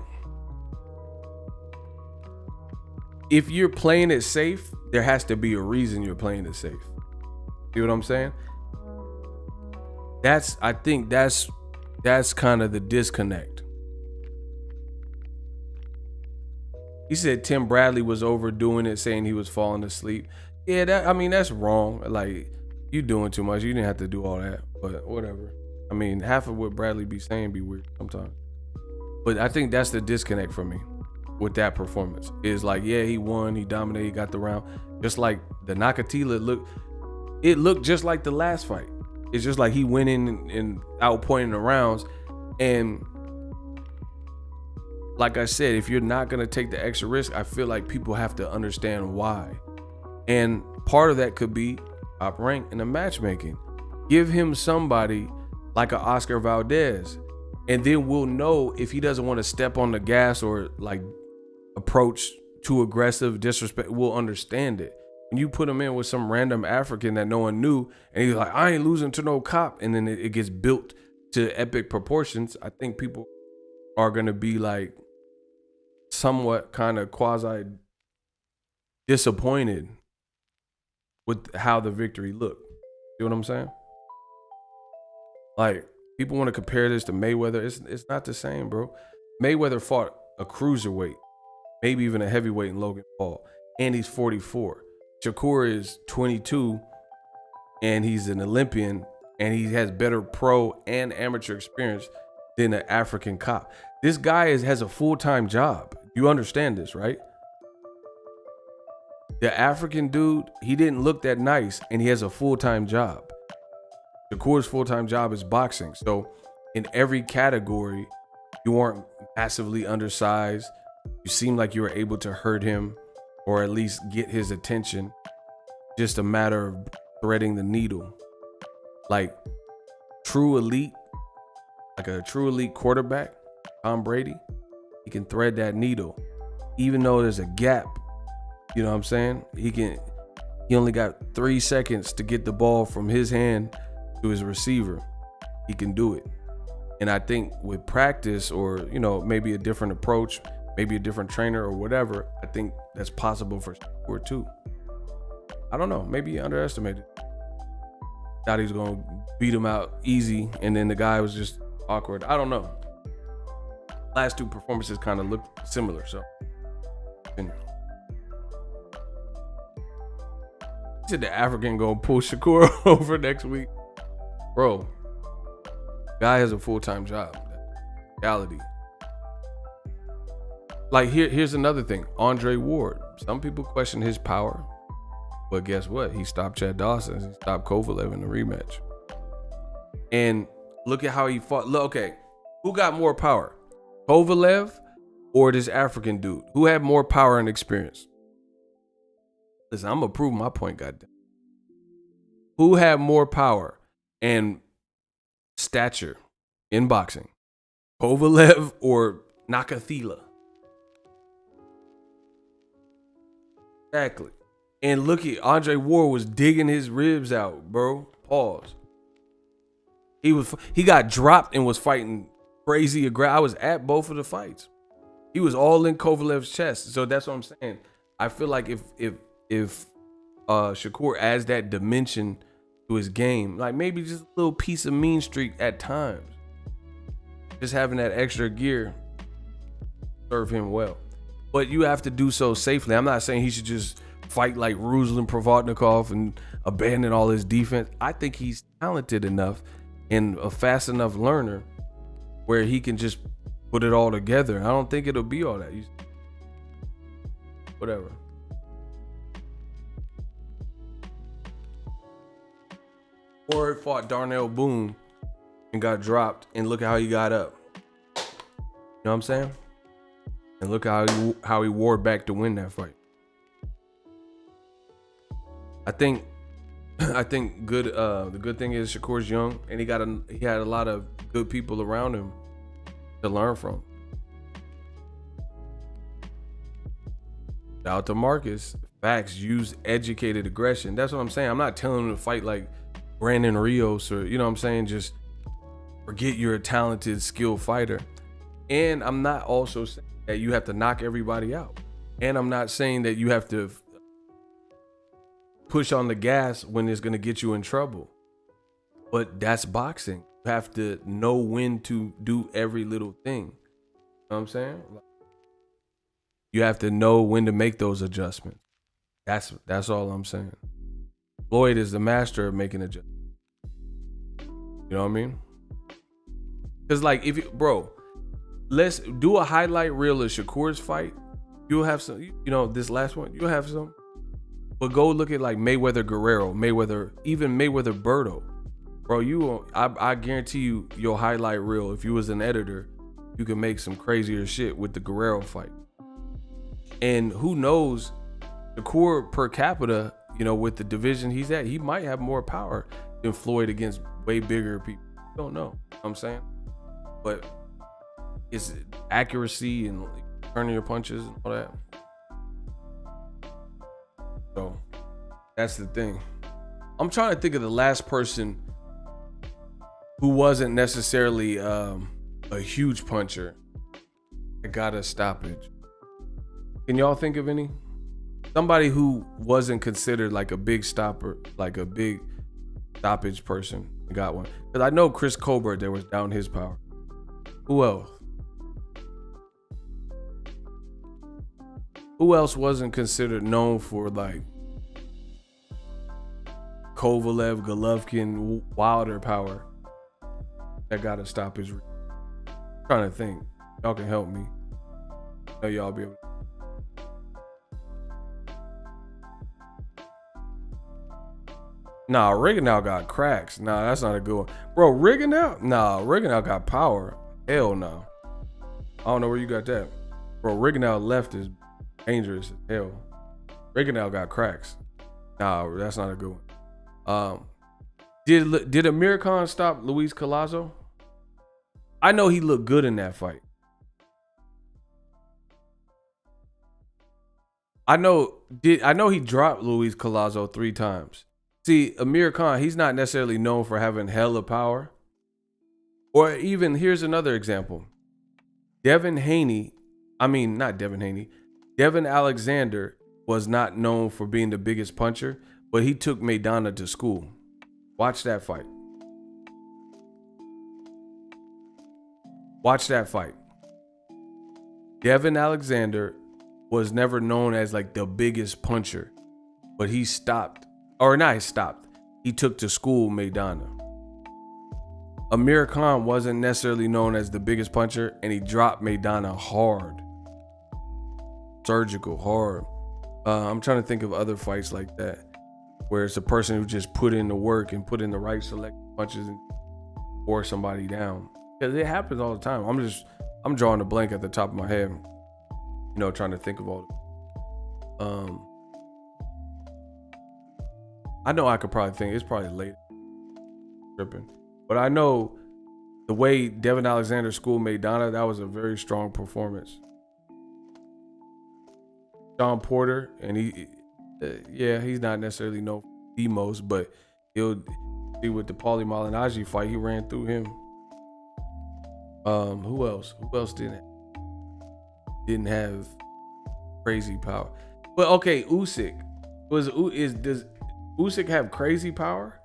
if you're playing it safe, there has to be a reason you're playing it safe. See what I'm saying? I think that's kind of the disconnect. He said Tim Bradley was overdoing it, saying he was falling asleep. Yeah, that's wrong. Like, you doing too much. You didn't have to do all that, but whatever. I mean, half of what Bradley be saying be weird sometimes. But I think that's the disconnect for me with that performance. Is like, yeah, he won, he dominated, he got the round. Just like the Nakatila looked just like the last fight. It's just like he went in and outpointing the rounds. And like I said, if you're not going to take the extra risk, I feel like people have to understand why. And part of that could be top rank in the matchmaking. Give him somebody like an Oscar Valdez, and then we'll know if he doesn't want to step on the gas or like approach too aggressive, disrespect. We'll understand it. when you put him in with some random African that no one knew, and he's like, I ain't losing to no cop, and then it gets built to epic proportions, I think people are gonna be like somewhat kind of quasi disappointed with how the victory looked. You know what I'm saying? Like, people want to compare this to Mayweather. It's not the same, bro. Mayweather fought a cruiserweight, maybe even a heavyweight in Logan Paul, and he's 44. Shakur is 22, and he's an Olympian, and he has better pro and amateur experience than an African cop. This guy has a full-time job. You understand this, right? The African dude, he didn't look that nice, and he has a full-time job. Shakur's full-time job is boxing. So in every category, you weren't massively undersized. You seemed like you were able to hurt him or at least get his attention. Just a matter of threading the needle. Like true elite, like a true elite quarterback, Tom Brady, he can thread that needle. Even though there's a gap, you know what I'm saying? He only got 3 seconds to get the ball from his hand to his receiver. He can do it. And I think with practice or, you know, maybe a different approach, maybe a different trainer or whatever, I think that's possible for Shakur too. I don't know. Maybe he underestimated. Thought he was going to beat him out easy, and then the guy was just awkward. I don't know. Last two performances kind of looked similar, so. And he said the African gonna pull Shakur over next week. Bro, guy has a full-time job. Reality. Like here's another thing. Andre Ward. Some people question his power, but guess what? He stopped Chad Dawson. He stopped Kovalev in the rematch. And look at how he fought. Look, okay, who got more power? Kovalev or this African dude? Who had more power and experience? Listen, I'm gonna prove my point, goddamn. Who had more power and stature in boxing? Kovalev or Nakathila? Exactly. And look at Andre Ward was digging his ribs out, bro. Pause. He got dropped and was fighting crazy aggressive. I was at both of the fights. He was all in Kovalev's chest. So that's what I'm saying. I feel like if Shakur adds that dimension to his game, like maybe just a little piece of mean streak at times, just having that extra gear serve him well. But you have to do so safely. I'm not saying he should just fight like Ruslan Provodnikov and abandon all his defense. I think he's talented enough and a fast enough learner where he can just put it all together. I don't think it'll be all that. Whatever. Or fought Darnell Boone and got dropped, and look at how he got up. You know what I'm saying? And look how he wore back to win that fight. I think good. The good thing is Shakur's young, and he had a lot of good people around him to learn from. Shout out to Marcus. Facts. Use educated aggression. That's what I'm saying. I'm not telling him to fight like Brandon Rios or, you know what I'm saying, just forget you're a talented, skilled fighter. And I'm not also saying that you have to knock everybody out. And I'm not saying that you have to push on the gas when it's going to get you in trouble. But that's boxing. You have to know when to do every little thing. You know what I'm saying? You have to know when to make those adjustments. That's all I'm saying. Floyd is the master of making adjustments. You know what I mean? Because like, let's do a highlight reel of Shakur's fight. You'll have some, you know, this last one, you'll have some. But go look at like Mayweather Guerrero, even Mayweather Berto. Bro, I guarantee you your highlight reel, if you was an editor, you can make some crazier shit with the Guerrero fight. And who knows, Shakur per capita, you know, with the division he's at, he might have more power than Floyd against way bigger people. Don't know. You know what I'm saying? But it's accuracy and like, turning your punches and all that. So That's the thing. I'm trying to think of the last person who wasn't necessarily a huge puncher that got a stoppage. Can y'all think of any? Somebody who wasn't considered like a big stopper, like a big stoppage person, got one. Because I know Chris Colbert, there was down his power. Who else? Who else wasn't considered known for like Kovalev, Golovkin, Wilder power that got a stoppage? Trying to think. Y'all can help me. I know y'all be able to. Nah, Rigondeaux got cracks. Nah, that's not a good one. Bro, Rigondeaux? Nah, Rigondeaux got power. Hell no. I don't know where you got that. Bro, Rigondeaux left is dangerous as hell. Rigondeaux got cracks. Nah, that's not a good one. Did Amir Khan stop Luis Collazo? I know he looked good in that fight. I know he dropped Luis Collazo 3 times. See, Amir Khan, he's not necessarily known for having hella power. Or even, here's another example. Devin Alexander was not known for being the biggest puncher, but he took Maidana to school. Watch that fight. Watch that fight. Devin Alexander was never known as like the biggest puncher, but he stopped. Or not he stopped. He took to school Maidana. Amir Khan wasn't necessarily known as the biggest puncher, and he dropped Maidana hard. Surgical, hard. I'm trying to think of other fights like that, where it's a person who just put in the work and put in the right select punches and wore somebody down. Because it happens all the time. I'm drawing a blank at the top of my head. You know, trying to think of all I know I could probably think it's probably late tripping, but I know the way Devin Alexander schooled Maidana, that was a very strong performance. Sean Porter, and he's not necessarily known for the most, but he'll see with the Paulie Malignaggi fight, he ran through him. Who else? Who else didn't have crazy power? But okay, Usyk does Usyk have crazy power?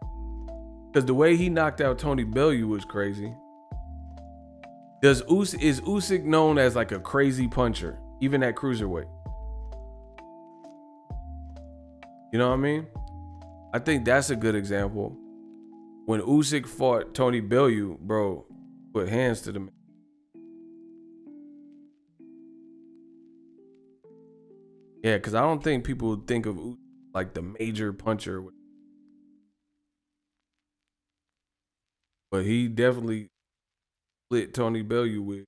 Because the way he knocked out Tony Bellew was crazy. Is Usyk known as like a crazy puncher, even at cruiserweight? You know what I mean? I think that's a good example. When Usyk fought Tony Bellew, bro, put hands to the man. Yeah, because I don't think people think of Usyk like the major puncher. But he definitely split Tony Bellew with.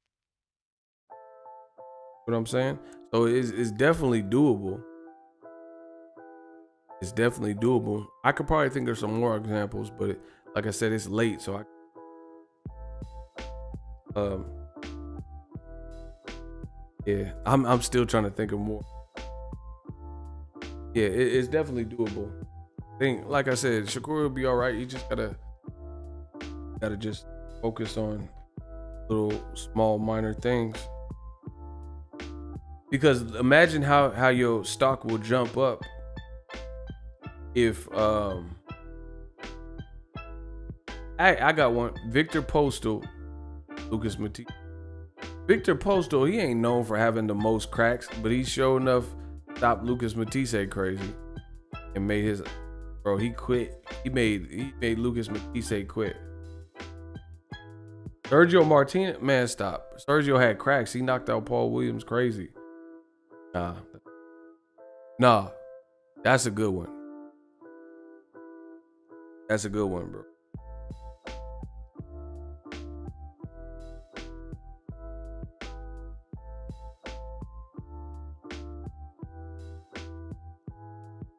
What I'm saying? So it's definitely doable. It's definitely doable. I could probably think of some more examples, but like I said, it's late, so I'm still trying to think of more. Yeah, it's definitely doable. I think, like I said, Shakur will be all right. You just gotta just focus on little small minor things. Because imagine how your stock will jump up if I got one. Victor Postal, Lucas Matisse. Victor Postal, he ain't known for having the most cracks, but he sure enough stopped Lucas Matisse crazy and made his he quit. He made Lucas Matisse quit. Sergio Martinez, man, stop. Sergio had cracks. He knocked out Paul Williams crazy. Nah, that's a good one. That's a good one, bro.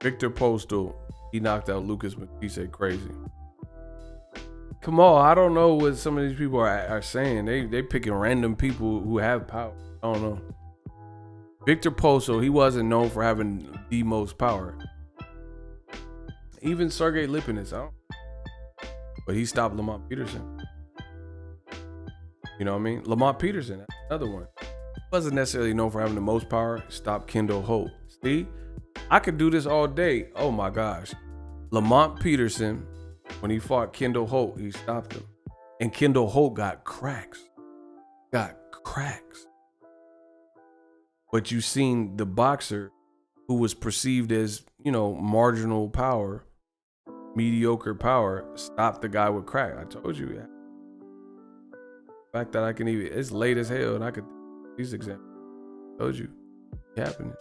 Victor Postal, he knocked out Lucas Matisse crazy. Come on, I don't know what some of these people are saying. They picking random people who have power. I don't know. Victor Postal, he wasn't known for having the most power. Even Sergey Lipinets, but he stopped Lamont Peterson. You know what I mean? Lamont Peterson, another one. Wasn't necessarily known for having the most power. Stopped Kendall Holt. See, I could do this all day. Oh my gosh. Lamont Peterson, when he fought Kendall Holt, he stopped him. And Kendall Holt got cracks. But you seen the boxer who was perceived as, marginal power, mediocre power, stop the guy with crack. I told you that. The fact that I can even, it's late as hell and I could, these examples. I told you, it happened.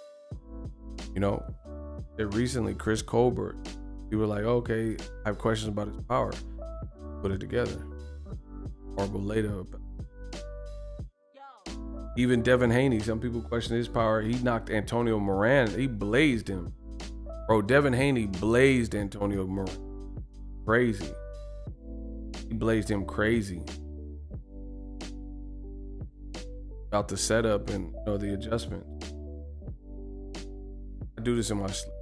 Recently, Chris Colbert, he was like, okay, I have questions about his power. Put it together. Argo later. Even Devin Haney, some people question his power. He knocked Antonio Moran. He blazed him. Bro, Devin Haney blazed Antonio Moran. Crazy. He blazed him crazy. About the setup and the adjustment. I do this in my sleep.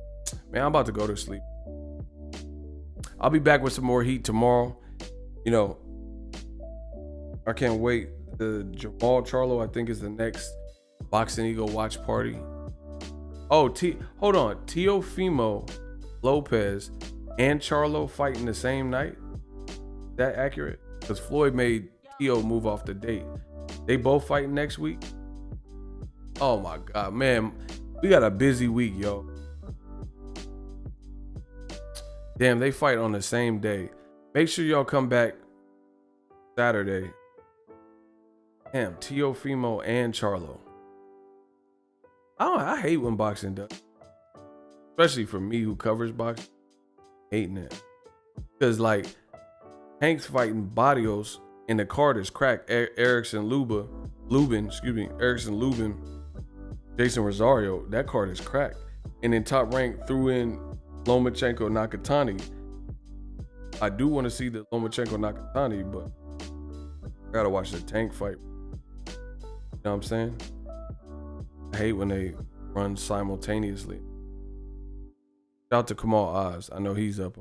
Man, I'm about to go to sleep. I'll be back with some more heat tomorrow. I can't wait. The Jamal Charlo, I think, is the next Boxingego watch party. Oh, hold on. Teofimo Lopez and Charlo fighting the same night? Is that accurate? Because Floyd made Teo move off the date. They both fighting next week? Oh my God, man. We got a busy week, yo. Damn, they fight on the same day. Make sure y'all come back Saturday. Damn, Teofimo and Charlo. I hate when boxing does. Especially for me who covers boxing. Hating it. Because Hank's fighting Barrios and the card is cracked. Erickson Lubin, Jason Rosario, that card is cracked. And then Top Rank threw in Lomachenko Nakatani. I do want to see the Lomachenko Nakatani, but I gotta watch the Tank fight. You know what I'm saying? I hate when they run simultaneously. Shout out to Kamal Oz. I know he's up.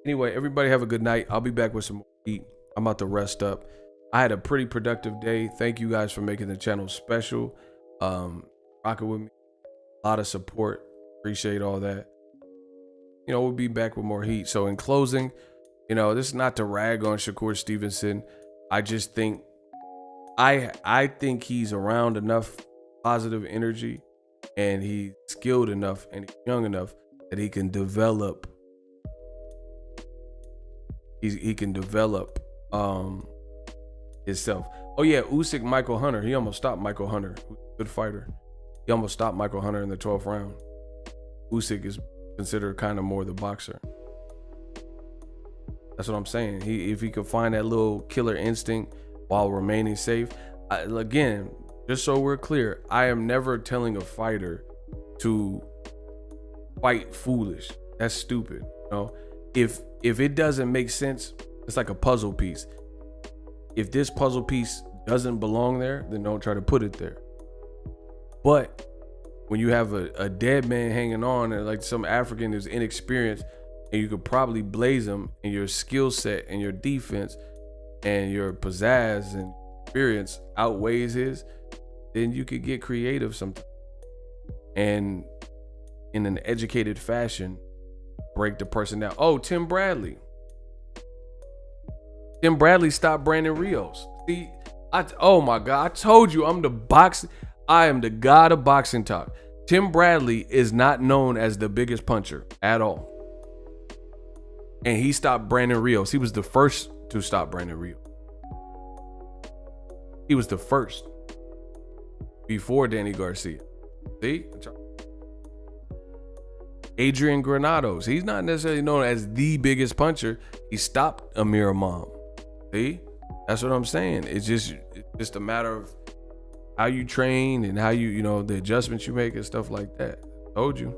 Anyway, everybody have a good night. I'll be back with some more heat. I'm about to rest up. I had a pretty productive day. Thank you guys for making the channel special. Rocking with me. A lot of support. Appreciate all that. We'll be back with more heat. So in closing, this is not to rag on Shakur Stevenson. I just think I think he's around enough positive energy and he's skilled enough and he's young enough that he can develop. He can develop himself. Oh yeah, Usyk Michael Hunter. He almost stopped Michael Hunter. Good fighter. He almost stopped Michael Hunter in the 12th round. Usyk is considered kind of more the boxer. That's what I'm saying. If he could find that little killer instinct while remaining safe. Again, just so we're clear, I am never telling a fighter to fight foolish. That's stupid. If it doesn't make sense, it's like a puzzle piece. If this puzzle piece doesn't belong there, then don't try to put it there. But when you have a dead man hanging on, and like some African who's inexperienced, and you could probably blaze him, and your skill set and your defense and your pizzazz and experience outweighs his, then you could get creative sometimes. And in an educated fashion, break the person down. Oh, Tim Bradley. Tim Bradley stopped Brandon Rios. See, oh my God, I told you I am the god of boxing talk. Tim Bradley is not known as the biggest puncher at all. And he stopped Brandon Rios. He was the first to stop Brandon Rios. He was the first before Danny Garcia. See? Adrian Granados. He's not necessarily known as the biggest puncher. He stopped Amir Imam. See? That's what I'm saying. It's just a matter of how you train and how you the adjustments you make and stuff like that. Told you.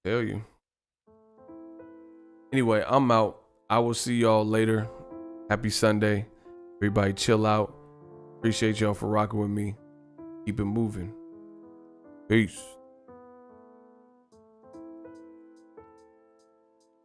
Tell you. Anyway, I'm out. I will see y'all later. Happy Sunday. Everybody chill out. Appreciate y'all for rocking with me. Keep it moving. Peace.